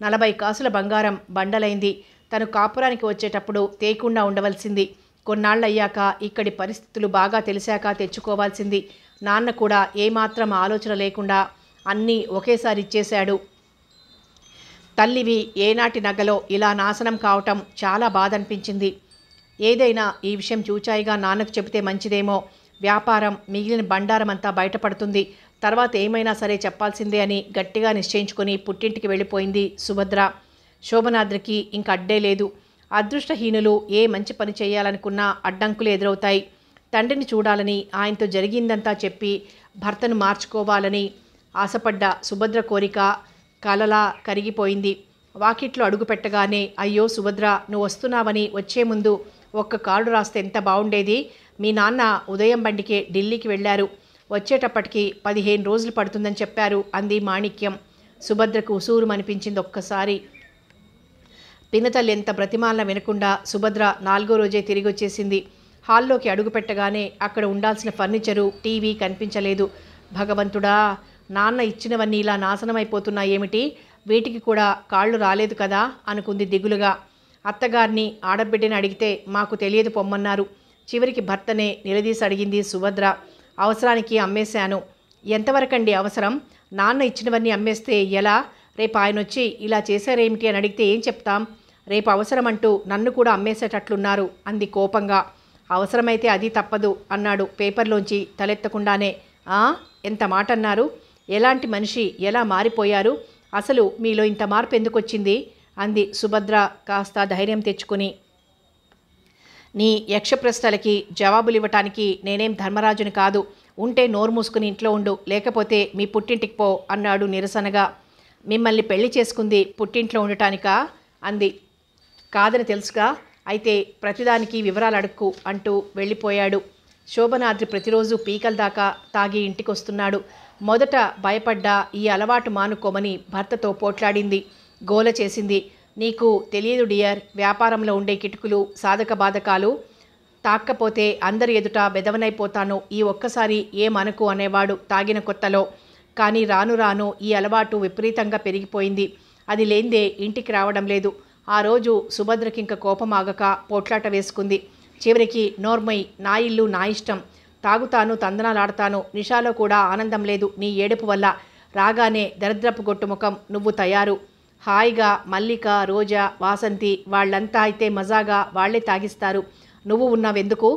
40 కాసుల బంగారం బండలైంది. తను కాపురానికి వచ్చేటప్పుడు తేకుండా ఉండవలసింది. కొన్నాళ్ళయ్యాక ఇక్కడి పరిస్థితులు బాగా తెలిసాక తెచ్చుకోవాల్సింది. నాన్న కూడా ఏమాత్రం ఆలోచన లేకుండా అన్నీ ఒకేసారి ఇచ్చేశాడు. తల్లివి ఏనాటి నగలో ఇలా నాశనం కావటం చాలా బాధ అనిపించింది. ఏదైనా ఈ విషయం చూచాయిగా నాన్నకు చెబితే మంచిదేమో. వ్యాపారం మిగిలిన బండారం అంతా బయటపడుతుంది. తర్వాత ఏమైనా సరే చెప్పాల్సిందే అని గట్టిగా నిశ్చయించుకొని పుట్టింటికి వెళ్ళిపోయింది సుభద్ర. శోభనాద్రికి ఇంక అడ్డే లేదు. అదృష్టహీనులు ఏ మంచి పని చేయాలనుకున్నా అడ్డంకులు ఎదురవుతాయి. తండ్రిని చూడాలని, ఆయనతో జరిగిందంతా చెప్పి భర్తను మార్చుకోవాలని ఆశపడ్డ సుభద్ర కోరిక కలలా కరిగిపోయింది. వాకిట్లో అడుగు పెట్టగానే, అయ్యో సుభద్ర, నువ్వు వస్తున్నావని వచ్చే ముందు ఒక్క కార్డు రాస్తే ఎంత బాగుండేది. మీ నాన్న ఉదయం బండికే ఢిల్లీకి వెళ్ళారు. వచ్చేటప్పటికి 15 రోజులు పడుతుందని చెప్పారు అంది మాణిక్యం. సుభద్రకు ఉసూరుమనిపించింది ఒక్కసారి. పినతల్లి ఎంత బ్రతిమాలన వినకుండా సుభద్ర 4వ రోజే తిరిగి వచ్చేసింది. హాల్లోకి అడుగు పెట్టగానే అక్కడ ఉండాల్సిన ఫర్నిచరు, టీవీ కనిపించలేదు. భగవంతుడా, నాన్న ఇచ్చినవన్నీ ఇలా నాశనమైపోతున్నాయేమిటి? వీటికి కూడా కాళ్ళు రాలేదు కదా అనుకుంది దిగులుగా. అత్తగారిని, ఆడబిడ్డని అడిగితే మాకు తెలియదు పొమ్మన్నారు. చివరికి భర్తనే నిలదీసి అడిగింది సుభద్ర. అవసరానికి అమ్మేశాను. ఎంతవరకండి అవసరం? నాన్న ఇచ్చినవన్నీ అమ్మేస్తే ఎలా? రేపు ఆయన వచ్చి ఇలా చేశారేమిటి అని అడిగితే ఏం చెప్తాం? రేపు అవసరం అంటూ నన్ను కూడా అమ్మేసేటట్లున్నారు అంది కోపంగా. అవసరమైతే అది తప్పదు అన్నాడు పేపర్లోంచి తలెత్తకుండానే. ఎంత మాట అన్నారు? ఎలాంటి మనిషి, ఎలా మారిపోయారు? అసలు మీలో ఇంత మార్పు ఎందుకు వచ్చింది అంది సుభద్ర కాస్త ధైర్యం తెచ్చుకుని. నీ యక్ష ప్రశ్నలకి జవాబులు ఇవ్వటానికి నేనేం ధర్మరాజుని కాదు. ఉంటే నోరు మూసుకుని ఇంట్లో ఉండు, లేకపోతే మీ పుట్టింటికి పో అన్నాడు నిరసనగా. మిమ్మల్ని పెళ్లి చేసుకుంది పుట్టింట్లో ఉండటానికా అంది. కాదని తెలుసుగా, అయితే ప్రతిదానికి వివరాలు అడుక్కు అంటూ వెళ్ళిపోయాడు. శోభనాద్రి ప్రతిరోజు పీకల దాకా తాగి ఇంటికొస్తున్నాడు. మొదట భయపడ్డా ఈ అలవాటు మానుకోమని భర్తతో పోట్లాడింది, గోల చేసింది. నీకు తెలియదు డియర్, వ్యాపారంలో ఉండే కిటుకులు, సాధక బాధకాలు తాక్కపోతే అందరి ఎదుట బెదవనైపోతాను. ఈ ఒక్కసారి ఏమనకు అనేవాడు తాగిన కొత్తలో. కానీ రాను రాను ఈ అలవాటు విపరీతంగా పెరిగిపోయింది. అది లేందే ఇంటికి రావడం లేదు. ఆ రోజు సుభద్రకి ఇంక కోపం ఆగక పోట్లాట వేసుకుంది. చివరికి నోర్మై, నా ఇల్లు నా ఇష్టం, తాగుతాను, తందనాలాడతాను, నిషాలో కూడా ఆనందం లేదు నీ ఏడుపు వల్ల. రాగానే దరిద్రపు గొట్టు ముఖం, నువ్వు తయారు. హాయిగా మల్లిక, రోజా, వాసంతి వాళ్ళంతా అయితే మజాగా వాళ్లే తాగిస్తారు. నువ్వు ఉన్నావెందుకు?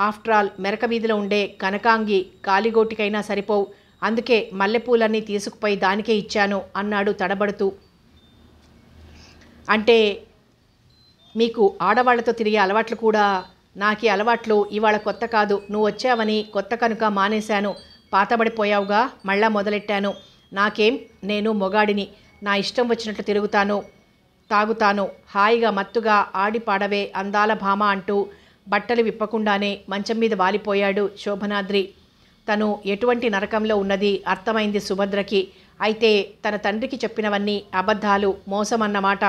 ఆఫ్టర్ ఆల్ మెరక వీధిలో ఉండే కనకాంగి కాలిగోటికైనా సరిపోవు. అందుకే మల్లెపూలన్నీ తీసుకుపోయి దానికే ఇచ్చాను అన్నాడు తడబడుతూ. అంటే మీకు ఆడవాళ్లతో తిరిగే అలవాట్లు కూడా? నాకు ఈ అలవాట్లు ఇవాళ కొత్త కాదు. నువ్వు వచ్చావని కొత్త కనుక మానేశాను. పాతబడిపోయావుగా, మళ్ళా మొదలెట్టాను. నాకేం, నేను మొగాడిని. నా ఇష్టం వచ్చినట్లు తిరుగుతాను, తాగుతాను. హాయిగా మత్తుగా ఆడి పాడవే అందాల భామ అంటూ బట్టలు విప్పకుండానే మంచం మీద వాలిపోయాడు శోభనాద్రి. తను ఎటువంటి నరకంలో ఉన్నది అర్థమైంది సుభద్రకి. అయితే తన తండ్రికి చెప్పినవన్నీ అబద్ధాలు, మోసమన్నమాట.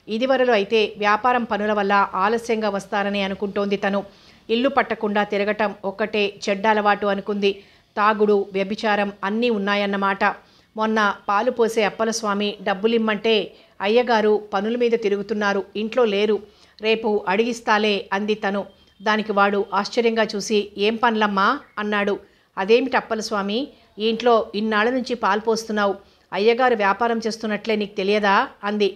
ఇదివరలో అయితే వ్యాపారం పనుల వల్ల ఆలస్యంగా వస్తారని అనుకుంటోంది తను. ఇల్లు పట్టకుండా తిరగటం ఒక్కటే చెడ్డ అలవాటు అనుకుంది. తాగుడు, వ్యభిచారం అన్నీ ఉన్నాయన్నమాట. మొన్న పాలు పోసే అప్పలస్వామి డబ్బులిమ్మంటే అయ్యగారు పనుల మీద తిరుగుతున్నారు, ఇంట్లో లేరు, రేపు అడిగిస్తాలే అంది తను. దానికి వాడు ఆశ్చర్యంగా చూసి, ఏం పనులమ్మా అన్నాడు. అదేమిటి అప్పలస్వామి, ఈ ఇంట్లో ఇన్నాళ్ళ నుంచి పాలు పోస్తున్నావు, అయ్యగారు వ్యాపారం చేస్తున్నట్లే నీకు తెలియదా అంది.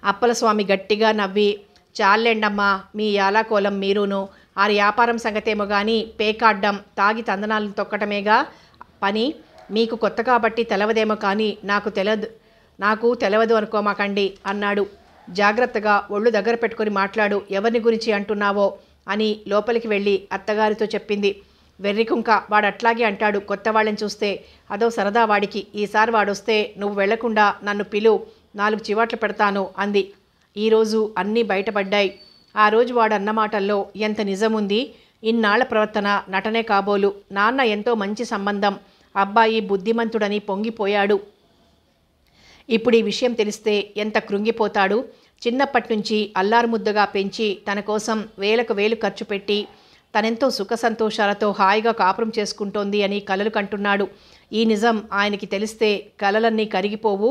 అప్పలస్వామి గట్టిగా నవ్వి, చాలెండమ్మా మీ యాలాకోలం మీరును. ఆ వ్యాపారం సంగతేమో కానీ పేకాడ్డం, తాగి తందనాలను తొక్కటమేగా పని. మీకు కొత్త కాబట్టి తెలవదేమో కానీ నాకు తెలవదు అనుకోమాకండి అన్నాడు. జాగ్రత్తగా ఒళ్ళు దగ్గర పెట్టుకొని మాట్లాడు, ఎవరిని గురించి అంటున్నావో అని లోపలికి వెళ్ళి అత్తగారితో చెప్పింది. వెర్రికుంక, వాడు అట్లాగే అంటాడు కొత్త వాళ్ళని చూస్తే, అదో సరదా వాడికి. ఈసారి వాడొస్తే నువ్వు వెళ్లకుండా నన్ను పిలు, 4 చివాట్లు పెడతాను అంది. ఈరోజు అన్నీ బయటపడ్డాయి. ఆ రోజు వాడు అన్న మాటల్లో ఎంత నిజముంది. ఇన్నాళ్ల ప్రవర్తన నటనే కాబోలు. నాన్న ఎంతో మంచి సంబంధం, అబ్బాయి బుద్ధిమంతుడని పొంగిపోయాడు. ఇప్పుడు ఈ విషయం తెలిస్తే ఎంత కృంగిపోతాడు. చిన్నప్పటి నుంచి అల్లారుముద్దగా పెంచి తన కోసం వేలకు వేలు ఖర్చు పెట్టి తనెంతో సుఖ సంతోషాలతో హాయిగా కాపురం చేసుకుంటోంది అని కలలు కంటున్నాడు. ఈ నిజం ఆయనకి తెలిస్తే కలలన్నీ కరిగిపోవు.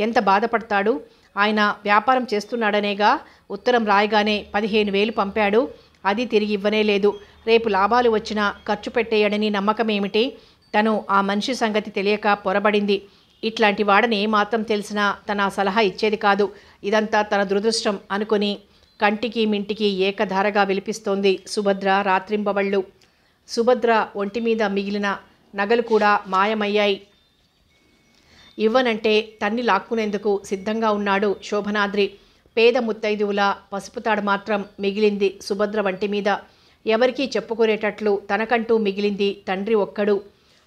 ఎంత బాధపడతాడు. ఆయన వ్యాపారం చేస్తున్నాడనేగా ఉత్తరం రాయగానే 15,000 పంపాడు. అది తిరిగి ఇవ్వనే లేదు. రేపు లాభాలు వచ్చినా ఖర్చు పెట్టేయడని నమ్మకం ఏమిటి? తను ఆ మనిషి సంగతి తెలియక పొరబడింది. ఇట్లాంటి వాడని మాత్రం తెలిసినా తన సలహా ఇచ్చేది కాదు. ఇదంతా తన దురదృష్టం అనుకుని కంటికి మింటికి ఏకధారగా విలిపిస్తోంది సుభద్ర రాత్రింబవళ్ళు. సుభద్ర ఒంటి మీద మిగిలిన నగలు కూడా మాయమయ్యాయి. ఇవ్వనంటే తన్ని లాక్కునేందుకు సిద్ధంగా ఉన్నాడు శోభనాద్రి. పేద ముత్తైదువుల పసుపుతాడు మాత్రం మిగిలింది సుభద్ర వంటి మీద. ఎవరికీ చెప్పుకునేటట్లు తనకంటూ మిగిలింది తండ్రి ఒక్కడు.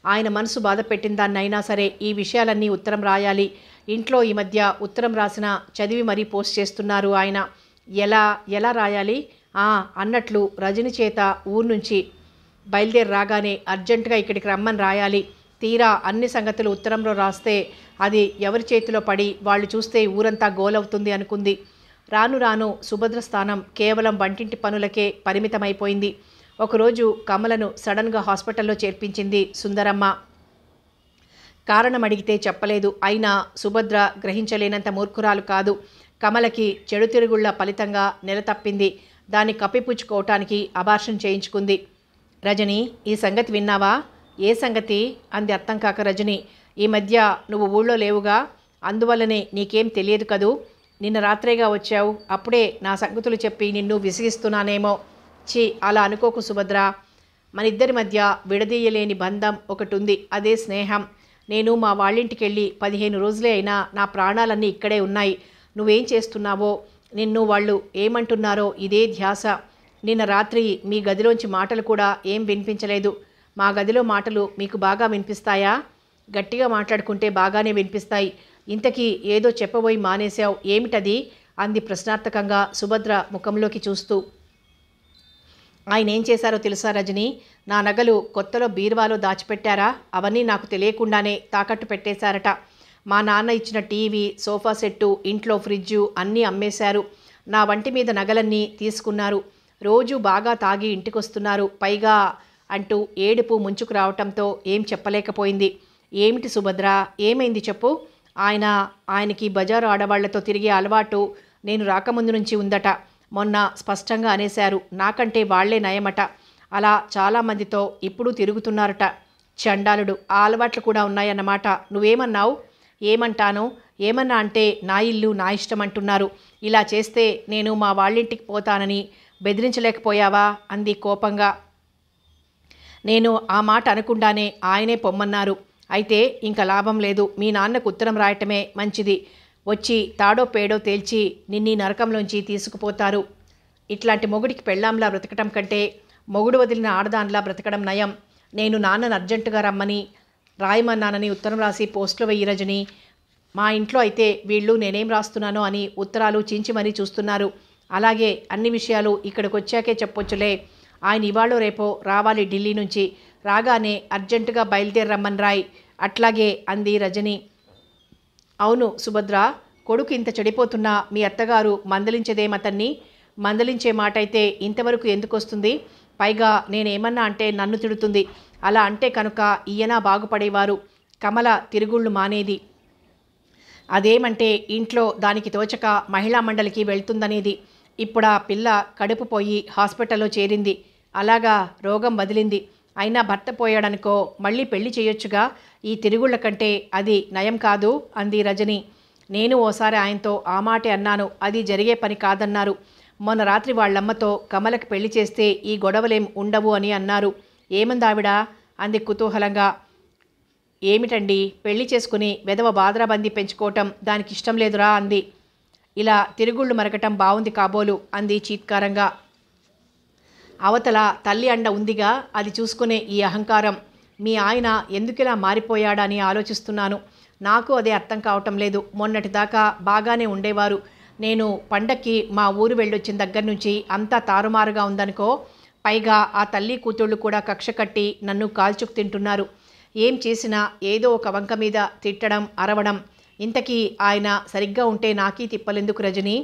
ఆయన మనసు బాధ పెట్టిందాన్నైనా సరే ఈ విషయాలన్నీ ఉత్తరం రాయాలి. ఇంట్లో ఈ మధ్య ఉత్తరం రాసిన చదివి మరీ పోస్ట్ చేస్తున్నారు ఆయన. ఎలా రాయాలి అన్నట్లు రజని చేత ఊరు నుంచి బయలుదేరి రాగానే అర్జెంటుగా ఇక్కడికి రమ్మని రాయాలి. తీరా అన్ని సంగతులు ఉత్తరంలో రాస్తే అది ఎవరి చేతిలో పడి వాళ్ళు చూస్తే ఊరంతా గోలవుతుంది అనుకుంది. రాను రాను సుభద్ర స్థానం కేవలం వంటింటి పనులకే పరిమితమైపోయింది. ఒకరోజు కమలను సడన్గా హాస్పిటల్లో చేర్పించింది సుందరమ్మ. కారణం అడిగితే చెప్పలేదు. అయినా సుభద్ర గ్రహించలేనంత మూర్ఖురాలు కాదు. కమలకి చెడు తిరుగుళ్ల ఫలితంగా నెల తప్పింది. దాన్ని కప్పిపుచ్చుకోవటానికి అబార్షన్ చేయించుకుంది. రజని, ఈ సంగతి విన్నావా? ఏ సంగతి అంది అర్థం కాక రజని. ఈ మధ్య నువ్వు ఊళ్ళో లేవుగా, అందువల్లనే నీకేం తెలియదు కదూ. నిన్న రాత్రేగా వచ్చావు. అప్పుడే నా సంగతులు చెప్పి నిన్ను విసిగిస్తున్నానేమో. అలా అనుకోకు సుభద్ర. మన ఇద్దరి మధ్య విడదీయలేని బంధం ఒకటి ఉంది. అదే స్నేహం. నేను మా వాళ్ళింటికెళ్ళి 15 రోజులే అయినా నా ప్రాణాలన్నీ ఇక్కడే ఉన్నాయి. నువ్వేం చేస్తున్నావో, నిన్ను వాళ్ళు ఏమంటున్నారో ఇదే ధ్యాస. నిన్న రాత్రి మీ గదిలోంచి మాటలు కూడా ఏం వినిపించలేదు. మా గదిలో మాటలు మీకు బాగా వినిపిస్తాయా? గట్టిగా మాట్లాడుకుంటే బాగానే వినిపిస్తాయి. ఇంతకీ ఏదో చెప్పబోయి మానేశావు, ఏమిటది? అంది ప్రశ్నార్థకంగా సుభద్ర ముఖంలోకి చూస్తూ. ఆయన ఏం చేశారో తెలుసా రజని? నా నగలు కొత్తలో బీరువాలో దాచిపెట్టారా? అవన్నీ నాకు తెలియకుండానే తాకట్టు పెట్టేశారట. మా నాన్న ఇచ్చిన టీవీ, సోఫా సెట్టు, ఇంట్లో ఫ్రిడ్జు అన్నీ అమ్మేశారు. నా వంటి మీద నగలన్నీ తీసుకున్నారు. రోజు బాగా తాగి ఇంటికొస్తున్నారు. పైగా అంటూ ఏడుపు ముంచుకు రావటంతో ఏం చెప్పలేకపోయింది. ఏమిటి సుభద్ర, ఏమైంది చెప్పు? ఆయనకి బజారు ఆడవాళ్లతో తిరిగే అలవాటు నేను రాకముందు నుంచి ఉందట. మొన్న స్పష్టంగా అనేశారు. నాకంటే వాళ్లే నయమట. అలా చాలామందితో ఇప్పుడు తిరుగుతున్నారట. చండాలుడు. ఆ అలవాట్లు కూడా ఉన్నాయన్నమాట. నువ్వేమన్నావు? ఏమంటాను? ఏమన్నా అంటే నా ఇల్లు నా ఇష్టం అంటున్నారు. ఇలా చేస్తే నేను మా వాళ్ళింటికి పోతానని బెదిరించలేకపోయావా? అంది కోపంగా. నేను ఆ మాట అనకుండానే ఆయనే పొమ్మన్నారు. అయితే ఇంక లాభం లేదు. మీ నాన్నకు ఉత్తరం రాయటమే మంచిది. వచ్చి తాడో పేడో తేల్చి నిన్నీ నరకంలోంచి తీసుకుపోతారు. ఇట్లాంటి మొగుడికి పెళ్ళాంలా బ్రతకటం కంటే మొగుడు వదిలిన ఆడదాన్లా బ్రతకడం నయం. నేను నాన్నను అర్జెంటుగా రమ్మని రాయమన్నానని ఉత్తరం రాసి పోస్టులో వెయ్యి రజని. మా ఇంట్లో అయితే వీళ్ళు నేనేం రాస్తున్నానో అని ఉత్తరాలు చించి మరీ చూస్తున్నారు. అలాగే అన్ని విషయాలు ఇక్కడికి వచ్చాకే చెప్పొచ్చులే. ఆయన ఇవాళో రేపో రావాలి ఢిల్లీ నుంచి. రాగానే అర్జెంటుగా బయలుదేరి రమ్మని రాయ్. అట్లాగే అంది రజని. అవును సుభద్ర, కొడుకు ఇంత చెడిపోతున్నా మీ అత్తగారు మందలించేదేమతన్ని? మందలించే మాట అయితే ఇంతవరకు ఎందుకు వస్తుంది? పైగా నేనేమన్నా అంటే నన్ను తిడుతుంది. అలా అంటే కనుక ఈయన బాగుపడేవారు. కమల తిరుగుళ్ళు మానేది. అదేమంటే ఇంట్లో దానికి తోచక మహిళా మండలికి వెళ్తుందనేది. ఇప్పుడు ఆ పిల్ల కడుపు పోయి హాస్పిటల్లో చేరింది. అలాగా రోగం వదిలింది. అయినా భర్త పోయాడనుకో మళ్ళీ పెళ్లి చేయొచ్చుగా. ఈ తిరుగుళ్ళ కంటే అది నయం కాదు అంది రజని. నేను ఓసారి ఆయనతో ఆ మాటే అన్నాను. అది జరిగే పని కాదన్నారు. మొన్న రాత్రి వాళ్ళమ్మతో కమలకి పెళ్లి చేస్తే ఈ గొడవలేం ఉండవు అని అన్నారు. ఏమందావిడ? అంది కుతూహలంగా. ఏమిటండి, పెళ్లి చేసుకుని వెధవ బాదరాబందీ పెంచుకోవటం దానికి ఇష్టం లేదురా అంది. ఇలా తిరుగుళ్ళు మరగటం బావుంది కాబోలు అంది చీత్కారంగా. అవతల తల్లి అండ ఉందిగా, అది చూసుకునే ఈ అహంకారం. మీ ఆయన ఎందుకిలా మారిపోయాడని ఆలోచిస్తున్నాను. నాకు అదే అర్థం కావటం లేదు. మొన్నటిదాకా బాగానే ఉండేవారు. నేను పండక్కి మా ఊరు వెళ్ళొచ్చిన దగ్గర నుంచి అంతా తారుమారుగా ఉందనుకో. పైగా ఆ తల్లి కూతుళ్ళు కూడా కక్ష కట్టి నన్ను కాల్చుకు తింటున్నారు. ఏం చేసినా ఏదో ఒక వంక మీద తిట్టడం, అరవడం. ఇంతకీ ఆయన సరిగ్గా ఉంటే నాకీ తిప్పలెందుకు రజని?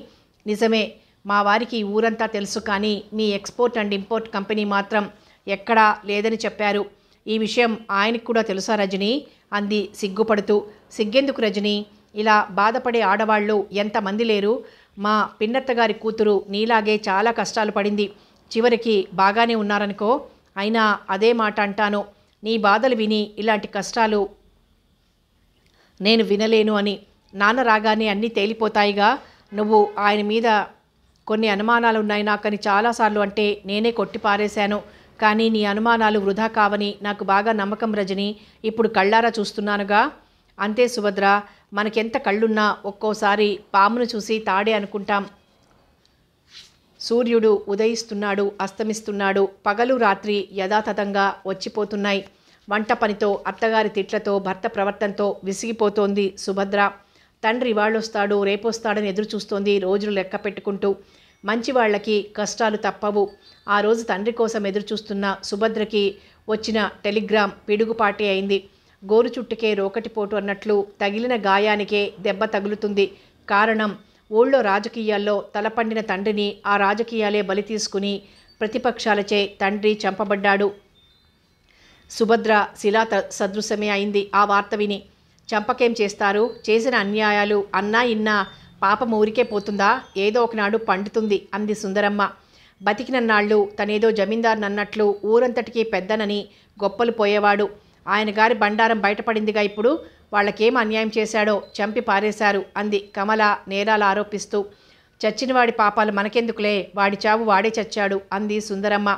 నిజమే, మా వారికి ఈ ఊరంతా తెలుసు. కానీ మీ ఎక్స్పోర్ట్ అండ్ ఇంపోర్ట్ కంపెనీ మాత్రం ఎక్కడా లేదని చెప్పారు. ఈ విషయం ఆయనకు కూడా తెలుసా రజని? అంది సిగ్గుపడుతూ. సిగ్గెందుకు రజని? ఇలా బాధపడే ఆడవాళ్ళు ఎంతమంది లేరు? మా పిన్నత్తగారి కూతురు నీలాగే చాలా కష్టాలు పడింది. చివరికి బాగానే ఉన్నారనుకో. అయినా అదే మాట అంటాను, నీ బాధలు విని ఇలాంటి కష్టాలు నేను వినలేను అని. నాన్న రాగానే అన్నీ తేలిపోతాయిగా. నువ్వు ఆయన మీద కొన్ని అనుమానాలు ఉన్నాయి నాకని చాలాసార్లు అంటే నేనే కొట్టి పారేశాను. కానీ నీ అనుమానాలు వృధా కావని నాకు బాగా నమ్మకం రజని. ఇప్పుడు కళ్ళారా చూస్తున్నానుగా. అంతే సుభద్ర, మనకెంత కళ్ళున్నా ఒక్కోసారి పామును చూసి తాడే అనుకుంటాం. సూర్యుడు ఉదయిస్తున్నాడు, అస్తమిస్తున్నాడు. పగలు రాత్రి యథాతథంగా వచ్చిపోతున్నాయి. వంట పనితో, అత్తగారి తిట్లతో, భర్త ప్రవర్తనతో విసిగిపోతోంది సుభద్ర. తండ్రి ఇవాళొస్తాడు రేపొస్తాడని ఎదురు చూస్తోంది రోజులు లెక్క పెట్టుకుంటూ. మంచివాళ్లకి కష్టాలు తప్పవు. ఆ రోజు తండ్రి కోసం ఎదురు చూస్తున్న సుభద్రకి వచ్చిన టెలిగ్రామ్ పిడుగుపాటే అయింది. గోరు చుట్టుకే రోకటిపోటు అన్నట్లు తగిలిన గాయానికే దెబ్బ తగులుతుంది. కారణం, ఊళ్ళో రాజకీయాల్లో తలపండిన తండ్రిని ఆ రాజకీయాలే బలి తీసుకుని ప్రతిపక్షాలచే తండ్రి చంపబడ్డాడు. సుభద్ర శిలా సదృశమే అయింది ఆ వార్త విని. చంపకేం చేస్తారు? చేసిన అన్యాయాలు అన్నా ఇన్నా పాపం ఊరికే పోతుందా? ఏదో ఒకనాడు పండుతుంది అంది సుందరమ్మ. బతికినన్నాళ్ళు తనేదో జమీందారునన్నట్లు ఊరంతటికీ పెద్దనని గొప్పలు పోయేవాడు. ఆయన గారి బండారం బయటపడిందిగా ఇప్పుడు. వాళ్ళకేం అన్యాయం చేశాడో చంపి పారేశారు అంది కమల నేరాలు ఆరోపిస్తూ. చచ్చినవాడి పాపాలు మనకెందుకులే, వాడి చావు వాడే చచ్చాడు అంది సుందరమ్మ.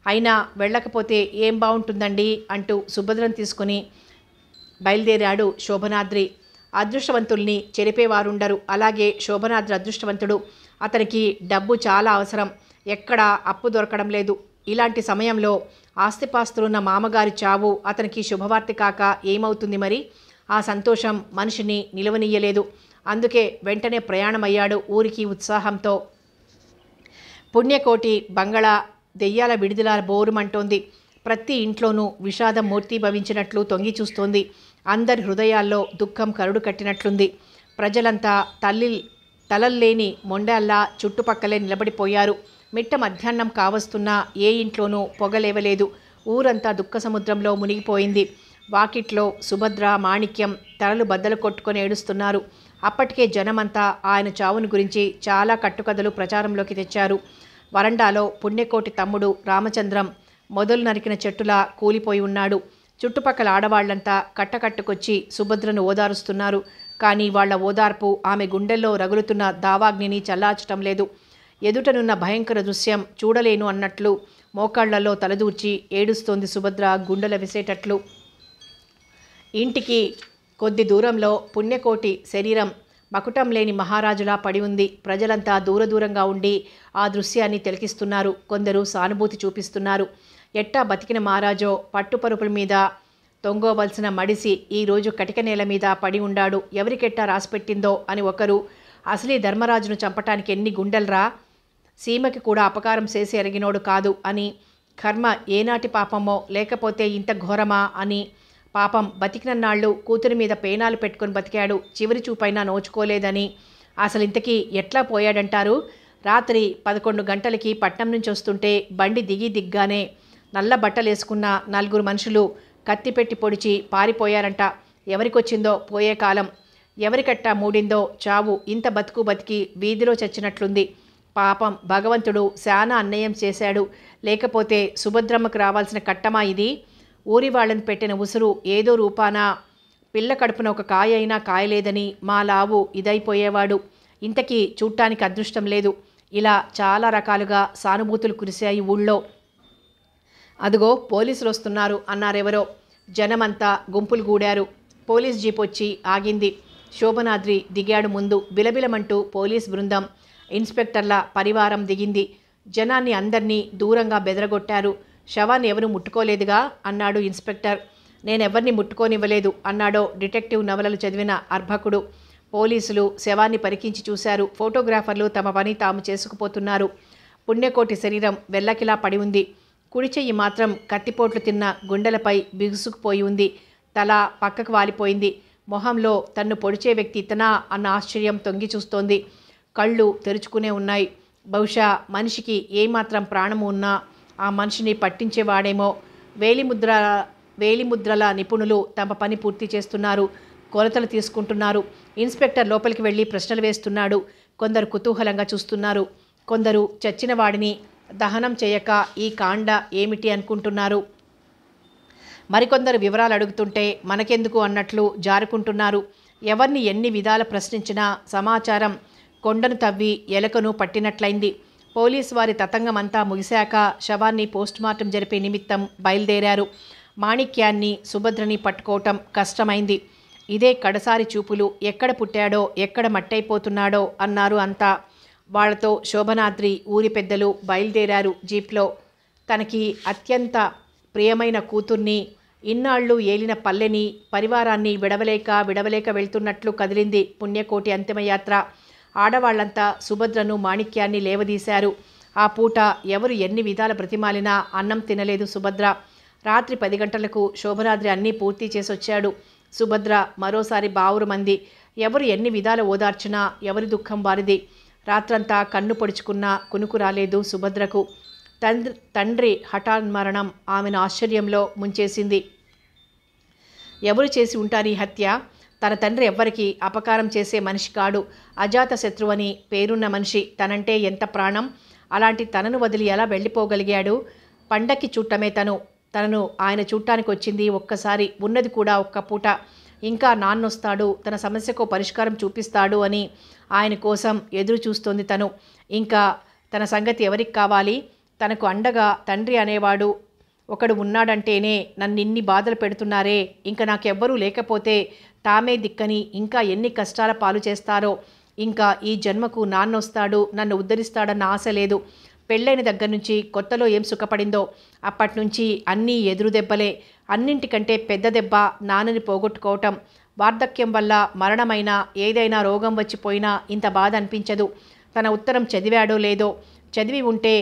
అయినా వెళ్ళకపోతే ఏం బాగుంటుందండి అంటూ సుభద్రను తీసుకుని బయలుదేరాడు శోభనాద్రి. అదృష్టవంతుల్ని చెరిపేవారుండరు. అలాగే శోభనాద్రి అదృష్టవంతుడు. అతనికి డబ్బు చాలా అవసరం. ఎక్కడా అప్పు దొరకడం లేదు. ఇలాంటి సమయంలో ఆస్తిపాస్తులున్న మామగారి చావు అతనికి శుభవార్త కాక ఏమవుతుంది మరి? ఆ సంతోషం మనిషిని నిలవనీయలేదు. అందుకే వెంటనే ప్రయాణమయ్యాడు ఊరికి ఉత్సాహంతో. పుణ్యకోటి బంగళా దెయ్యాల విడుదల బోరుమంటోంది. ప్రతి ఇంట్లోనూ విషాదం మూర్తి భవించినట్లు తొంగి చూస్తోంది. అందరి హృదయాల్లో దుఃఖం కరుడు కట్టినట్లుంది. ప్రజలంతా తలల్లేని మొండాల్లా చుట్టుపక్కలే నిలబడిపోయారు. మిట్ట మధ్యాహ్నం కావస్తున్నా ఏ ఇంట్లోనూ పొగలేవలేదు. ఊరంతా దుఃఖ సముద్రంలో మునిగిపోయింది. వాకిట్లో సుభద్ర, మాణిక్యం తలలు బద్దలు కొట్టుకొని ఏడుస్తున్నారు. అప్పటికే జనమంతా ఆయన చావును గురించి చాలా కట్టుకథలు ప్రచారంలోకి తెచ్చారు. వరండాలో పుణ్యకోటి తమ్ముడు రామచంద్రం మొదలు నరికిన చెట్టులా కూలిపోయి ఉన్నాడు. చుట్టుపక్కల ఆడవాళ్లంతా కట్టకట్టుకొచ్చి సుభద్రను ఓదారుస్తున్నారు. కానీ వాళ్ల ఓదార్పు ఆమె గుండెల్లో రగులుతున్న దావాగ్నిని చల్లార్చటం లేదు. ఎదుటనున్న భయంకర దృశ్యం చూడలేను అన్నట్లు మోకాళ్లలో తలదూర్చి ఏడుస్తోంది సుభద్ర గుండెల విసేటట్లు. ఇంటికి కొద్ది దూరంలో పుణ్యకోటి శరీరం మకుటం లేని మహారాజులా పడి ఉంది. ప్రజలంతా దూరంగా ఉండి ఆ దృశ్యాన్ని తిలకిస్తున్నారు. కొందరు సానుభూతి చూపిస్తున్నారు. ఎట్టా బతికిన మహారాజో పట్టుపరుపుల మీద తొంగోవలసిన మడిసి ఈరోజు కటిక నేల మీద పడి ఉండాడు. ఎవరికెట్టా రాసిపెట్టిందో అని ఒకరు. అసలీ ధర్మరాజును చంపటానికి ఎన్ని గుండెలరా, సీమకి కూడా అపకారం చేసి ఎరిగినోడు కాదు అని. కర్మ ఏనాటి పాపమో, లేకపోతే ఇంత ఘోరమా అని. పాపం బతికినన్నాళ్ళు కూతురి మీద పేనాలు పెట్టుకుని బతికాడు. చివరి చూపైనా నోచుకోలేదని. అసలు ఇంతకీ ఎట్లా పోయాడంటారు? రాత్రి 11 గంటలకి పట్నం నుంచి వస్తుంటే బండి దిగ్గానే నల్ల బట్టలేసుకున్న 4 మనుషులు కత్తిపెట్టి పొడిచి పారిపోయారంట. ఎవరికొచ్చిందో పోయే కాలం, ఎవరికట్టా మూడిందో చావు. ఇంత బతుకు బతికి వీధిలో చచ్చినట్లుంది. పాపం భగవంతుడు శానా అన్యాయం చేశాడు. లేకపోతే సుభద్రమ్మకు రావాల్సిన కట్టమా ఇది? ఊరి వాళ్ళని పెట్టిన ఉసురు ఏదో రూపాన పిల్ల కడుపున ఒక కాయ అయినా కాయలేదని మా లావు ఇదైపోయేవాడు. ఇంతకీ చూడటానికి అదృష్టం లేదు. ఇలా చాలా రకాలుగా సానుభూతులు కురిశాయి ఊళ్ళో. అదిగో పోలీసులు వస్తున్నారు అన్నారెవరో. జనమంతా గుంపులు గూడారు. పోలీస్ జీప్ వచ్చి ఆగింది. శోభనాద్రి దిగాడు ముందు. బిలబిలమంటూ పోలీస్ బృందం, ఇన్స్పెక్టర్ల పరివారం దిగింది. జనాన్ని అందరినీ దూరంగా బెదరగొట్టారు. శవాన్ని ఎవరు ముట్టుకోలేదుగా అన్నాడు ఇన్స్పెక్టర్. నేనెవరిని ముట్టుకోనివ్వలేదు అన్నాడో డిటెక్టివ్ నవలలు చదివిన అర్భకుడు. పోలీసులు శవాన్ని పరికించి చూశారు. ఫోటోగ్రాఫర్లు తమ పని తాము చేసుకుపోతున్నారు. పుణ్యకోటి శరీరం వెల్లకిలా పడి ఉంది. కుడి చెయ్యి మాత్రం కత్తిపోట్లు తిన్న గుండెలపై బిగుసుకుపోయి ఉంది. తల పక్కకు వాలిపోయింది. మొహంలో తన్ను పొడిచే వ్యక్తి ఇతనా అన్న ఆశ్చర్యం తొంగి చూస్తోంది. కళ్ళు తెరుచుకునే ఉన్నాయి. బహుశా మనిషికి ఏమాత్రం ప్రాణము ఉన్నా ఆ మనిషిని పట్టించేవాడేమో. వేలిముద్రల నిపుణులు తమ పని పూర్తి చేస్తున్నారు. కొలతలు తీసుకుంటున్నారు. ఇన్స్పెక్టర్ లోపలికి వెళ్ళి ప్రశ్నలు వేస్తున్నాడు. కొందరు కుతూహలంగా చూస్తున్నారు. కొందరు చచ్చిన వాడిని దహనం చేయక ఈ కాండ ఏమిటి అనుకుంటున్నారు. మరికొందరు వివరాలు అడుగుతుంటే మనకెందుకు అన్నట్లు జారుకుంటున్నారు. ఎవరిని ఎన్ని విధాల ప్రశ్నించినా సమాచారం కొండను తవ్వి ఎలకను పట్టినట్లయింది. పోలీసు వారి తతంగమంతా ముగిశాక శవాన్ని పోస్టుమార్టం జరిపే నిమిత్తం బయలుదేరారు. మాణిక్యాన్ని, సుభద్రని పట్టుకోవటం కష్టమైంది. ఇదే కడసారి చూపులు. ఎక్కడ పుట్టాడో, ఎక్కడ మట్టయిపోతున్నాడో అన్నారు అంతా. వాళ్లతో శోభనాద్రి, ఊరి పెద్దలు బయలుదేరారు జీప్లో. తనకి అత్యంత ప్రియమైన కూతుర్ని, ఇన్నాళ్ళు ఏలిన పల్లెని, పరివారాన్ని విడవలేక వెళ్తున్నట్లు కదిలింది పుణ్యకోటి అంతిమయాత్ర. ఆడవాళ్లంతా సుభద్రను, మాణిక్యాన్ని లేవదీశారు. ఆ పూట ఎవరు ఎన్ని విధాల బ్రతిమాలినా అన్నం తినలేదు సుభద్ర. రాత్రి 10 గంటలకు శోభనాద్రి అన్నీ పూర్తి చేసొచ్చాడు. సుభద్ర మరోసారి బావురుమంది. ఎవరు ఎన్ని విధాల ఓదార్చినా ఎవరి దుఃఖం వారిది. రాత్రంతా కన్ను పొడుచుకున్నా కునుకు రాలేదు సుభద్రకు. తండ్రి హఠాన్మరణం ఆమెను ఆశ్చర్యంలో ముంచేసింది. ఎవరు చేసి ఉంటారు ఈ హత్య? తన తండ్రి ఎవ్వరికి అపకారం చేసే మనిషి కాడు. అజాత శత్రువని పేరున్న మనిషి. తనంటే ఎంత ప్రాణం. అలాంటి తనను వదిలి ఎలా వెళ్ళిపోగలిగాడు? పండక్కి చూడటమే తనను ఆయన చూడటానికి వచ్చింది ఒక్కసారి. ఉన్నది కూడా ఒక్క పూట. ఇంకా నాన్నొస్తాడు, తన సమస్యకు పరిష్కారం చూపిస్తాడు అని ఆయన కోసం ఎదురు చూస్తోంది తను. ఇంకా తన సంగతి ఎవరికి కావాలి? తనకు అండగా తండ్రి అనేవాడు ఒకడు ఉన్నాడంటేనే నన్నిన్ని బాధలు పెడుతున్నారే. ఇంకా నాకెవ్వరూ లేకపోతే తామే దిక్కని ఇంకా ఎన్ని కష్టాల పాలు చేస్తారో. ఇంకా ఈ జన్మకు నాన్నొస్తాడు, నన్ను ఉద్ధరిస్తాడన్న ఆశ లేదు. పెళ్ళైన దగ్గర నుంచి కొత్తలో ఏం సుఖపడిందో అప్పటినుంచి అన్నీ ఎదురు దెబ్బలే. అన్నింటికంటే పెద్ద దెబ్బ నాన్నని పోగొట్టుకోవటం. వార్ధక్యం వల్ల మరణమైనా, ఏదైనా రోగం వచ్చిపోయినా ఇంత బాధ అనిపించదు. తన ఉత్తరం చదివాడో లేదో. చదివి ఉంటే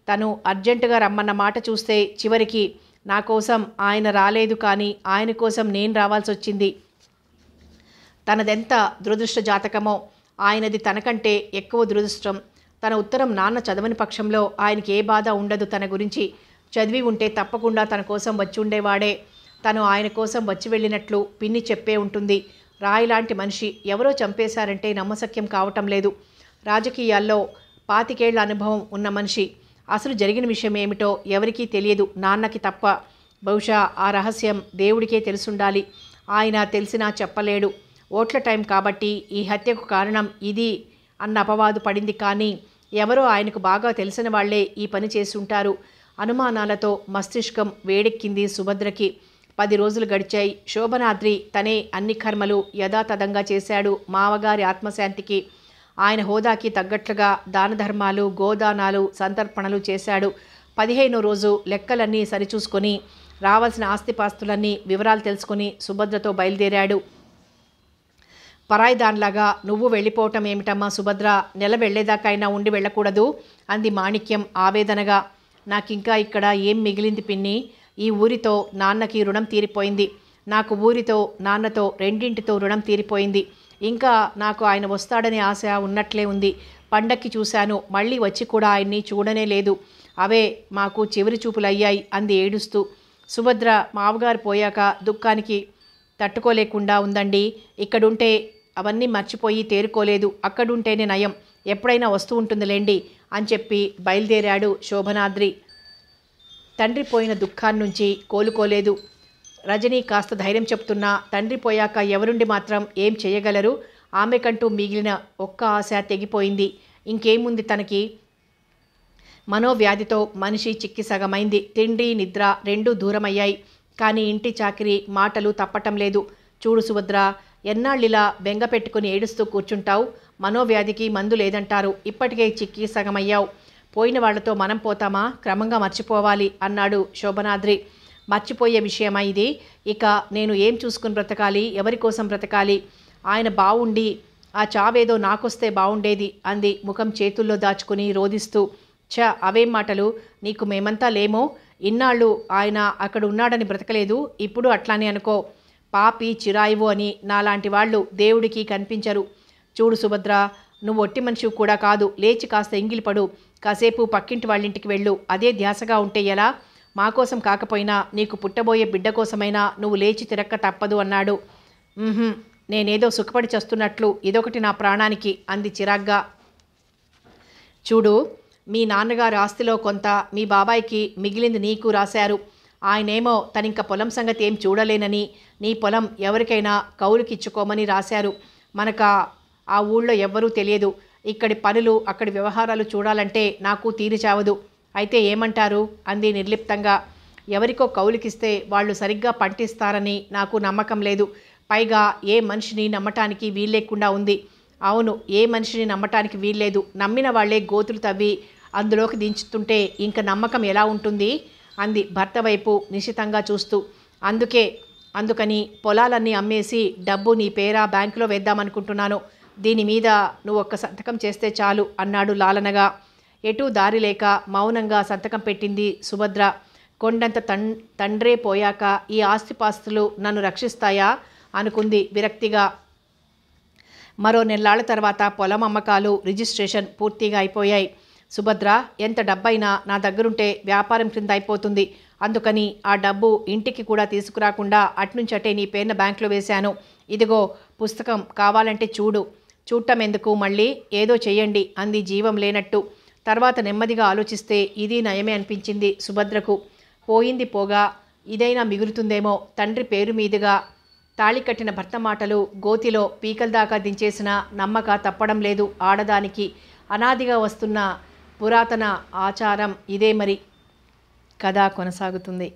తను అర్జెంటుగా రమ్మన్న మాట చూస్తే చివరికి నా కోసం ఆయన రాలేదు, కానీ ఆయన కోసం నేను రావాల్సి వచ్చింది. తనదెంత దురదృష్ట జాతకమో. ఆయనది తనకంటే ఎక్కువ దురదృష్టం. తన ఉత్తరం నాన్న చదవని పక్షంలో ఆయనకి ఏ బాధ ఉండదు తన గురించి. చదివి ఉంటే తప్పకుండా తన కోసం వచ్చి ఉండేవాడే. తను ఆయన కోసం వచ్చి వెళ్ళినట్లు పిన్ని చెప్పే ఉంటుంది. రాయిలాంటి మనిషి ఎవరో చంపేశారంటే నమ్మశక్యం కావటం లేదు. రాజకీయాల్లో 25 ఏళ్ల అనుభవం ఉన్న మనిషి. అసలు జరిగిన విషయం ఏమిటో ఎవరికీ తెలియదు, నాన్నకి తప్ప. బహుశా ఆ రహస్యం దేవుడికే తెలుసుండాలి. ఆయన తెలిసినా చెప్పలేడు. ఓట్ల టైం కాబట్టి ఈ హత్యకు కారణం ఇది అన్న అపవాదు పడింది. కానీ ఎవరో ఆయనకు బాగా తెలిసిన వాళ్లే ఈ పని చేసి ఉంటారు. అనుమానాలతో మస్తిష్కం వేడెక్కింది సుభద్రకి. 10 రోజులు గడిచాయి. శోభనాద్రి తనే అన్ని కర్మలు యథాతథంగా చేశాడు. మావగారి ఆత్మశాంతికి ఆయన హోదాకి తగ్గట్లుగా దాన ధర్మాలు, గోదానాలు, సంతర్పణలు చేశాడు. 15వ రోజు లెక్కలన్నీ సరిచూసుకొని రావాల్సిన ఆస్తిపాస్తులన్నీ వివరాలు తెలుసుకుని సుభద్రతో బయలుదేరాడు. పరాయిదాన్లాగా నువ్వు వెళ్ళిపోవటం ఏమిటమ్మా సుభద్ర? నెల వెళ్లేదాకైనా ఉండి వెళ్ళకూడదు అంది మాణిక్యం ఆవేదనగా. నాకింకా ఇక్కడ ఏం మిగిలింది పిన్ని? ఈ ఊరితో నాన్నకి రుణం తీరిపోయింది. నాకు ఊరితో, నాన్నతో, రెండింటితో రుణం తీరిపోయింది. ఇంకా నాకు ఆయన వస్తాడనే ఆశ ఉన్నట్లే ఉంది. పండక్కి చూశాను, మళ్ళీ వచ్చి కూడా ఆయన్ని చూడనే లేదు. అవే మాకు చివరి చూపులయ్యాయి అంది ఏడుస్తూ. సుభద్ర మావగారు పోయాక దుఃఖానికి తట్టుకోలేకుండా ఉందండి. ఇక్కడుంటే అవన్నీ మర్చిపోయి తేరుకోలేదు. అక్కడుంటేనే నయం. ఎప్పుడైనా వస్తూ ఉంటుందిలేండి అని చెప్పి బయలుదేరాడు శోభనాద్రి. తండ్రి పోయిన దుఃఖాన్నించి కోలుకోలేదు. రజనీ కాస్త ధైర్యం చెప్తున్నా తండ్రి పోయాక ఎవరుండి మాత్రం ఏం చేయగలరు? ఆమెకంటూ మిగిలిన ఒక్క ఆశ తెగిపోయింది. ఇంకేముంది తనకి? మనోవ్యాధితో మనిషి చిక్కి సగమైంది. తిండి, నిద్ర రెండూ దూరమయ్యాయి. కానీ ఇంటి చాకిరి, మాటలు తప్పటం లేదు. చూడు సుభద్ర, ఎన్నాళ్ళిలా బెంగ పెట్టుకుని ఏడుస్తూ కూర్చుంటావు? మనోవ్యాధికి మందు లేదంటారు. ఇప్పటికే చిక్కి సగమయ్యావు. పోయిన వాళ్లతో మనం పోతామా? క్రమంగా మర్చిపోవాలి అన్నాడు శోభనాద్రి. మర్చిపోయే విషయమా ఇది? ఇక నేను ఏం చూసుకుని బ్రతకాలి? ఎవరి కోసం బ్రతకాలి? ఆయన బావుండి ఆ చావేదో నాకొస్తే బావుండేది అంది ముఖం చేతుల్లో దాచుకుని రోదిస్తూ. అవేం మాటలు? నీకు మేమంతా లేమో? ఇన్నాళ్ళు ఆయన అక్కడ ఉన్నాడని బ్రతకలేదు, ఇప్పుడు అట్లానే అనుకో. పాపి, చిరాయివు అని నాలాంటి వాళ్ళు దేవుడికి కనిపించరు. చూడు సుభద్ర, నువ్వు ఒట్టి మనిషివి కూడా కాదు. లేచి కాస్త ఎంగిలిపడు. కాసేపు పక్కింటి వాళ్ళింటికి వెళ్ళు. అదే ధ్యాసగా ఉంటే ఎలా? మా కోసం కాకపోయినా నీకు పుట్టబోయే బిడ్డ కోసమైనా నువ్వు లేచి తిరక్క తప్పదు అన్నాడు. నేనేదో సుఖపడి చస్తున్నట్లు ఇదొకటి నా ప్రాణానికి అంది చిరాగ్గా. చూడు, మీ నాన్నగారు ఆస్తిలో కొంత మీ బాబాయికి మిగిలింది నీకు రాశారు. ఆయనేమో తనింక పొలం సంగతి ఏం చూడలేనని నీ పొలం ఎవరికైనా కౌలుకిచ్చుకోమని రాశారు. మనకు ఆ ఊళ్ళో ఎవ్వరూ తెలియదు. ఇక్కడి పనులు అక్కడి వ్యవహారాలు చూడాలంటే నాకు తీరి చావదు. అయితే ఏమంటారు అంది నిర్లిప్తంగా. ఎవరికో కౌలుకిస్తే వాళ్ళు సరిగ్గా పంటిస్తారని నాకు నమ్మకం లేదు. పైగా ఏ మనిషిని నమ్మటానికి వీల్లేకుండా ఉంది. అవును, ఏ మనిషిని నమ్మటానికి వీల్లేదు. నమ్మిన వాళ్లే గోతులు తవ్వి అందులోకి దించుతుంటే ఇంక నమ్మకం ఎలా ఉంటుంది అంది భర్త వైపు నిశితంగా చూస్తూ. అందుకని పొలాలన్నీ అమ్మేసి డబ్బు నీ పేరా బ్యాంకులో వేద్దామనుకుంటున్నాను. దీని మీద నువ్వు ఒక్క సంతకం చేస్తే చాలు అన్నాడు లాలనగా. ఎటూ దారి లేక మౌనంగా సంతకం పెట్టింది సుభద్ర. కొండంత తండ్రే పోయాక ఈ ఆస్తిపాస్తులు నన్ను రక్షిస్తాయా అనుకుంది విరక్తిగా. మరో నెల్లాళ్ల తర్వాత పొలం అమ్మకాలు, రిజిస్ట్రేషన్ పూర్తిగా అయిపోయాయి. సుభద్ర, ఎంత డబ్బైనా నా దగ్గరుంటే వ్యాపారం క్రింద అయిపోతుంది. అందుకని ఆ డబ్బు ఇంటికి కూడా తీసుకురాకుండా అట్నుంచటే నీ పేరున బ్యాంకులో వేశాను. ఇదిగో పుస్తకం, కావాలంటే చూడటం ఎందుకు, మళ్ళీ ఏదో చెయ్యండి అంది జీవం లేనట్టు. తర్వాత నెమ్మదిగా ఆలోచిస్తే ఇది నయమే అనిపించింది సుభద్రకు. పోయింది పోగా ఇదైనా మిగులుతుందేమో. తండ్రి పేరు మీదుగా తాళి కట్టిన భర్త మాటలు గోతిలో పీకల దాకా దించేసిన నమ్మక తప్పడం లేదు ఆడదానికి. అనాదిగా వస్తున్న పురాతన ఆచారం ఇదే మరి. కథ కొనసాగుతుంది.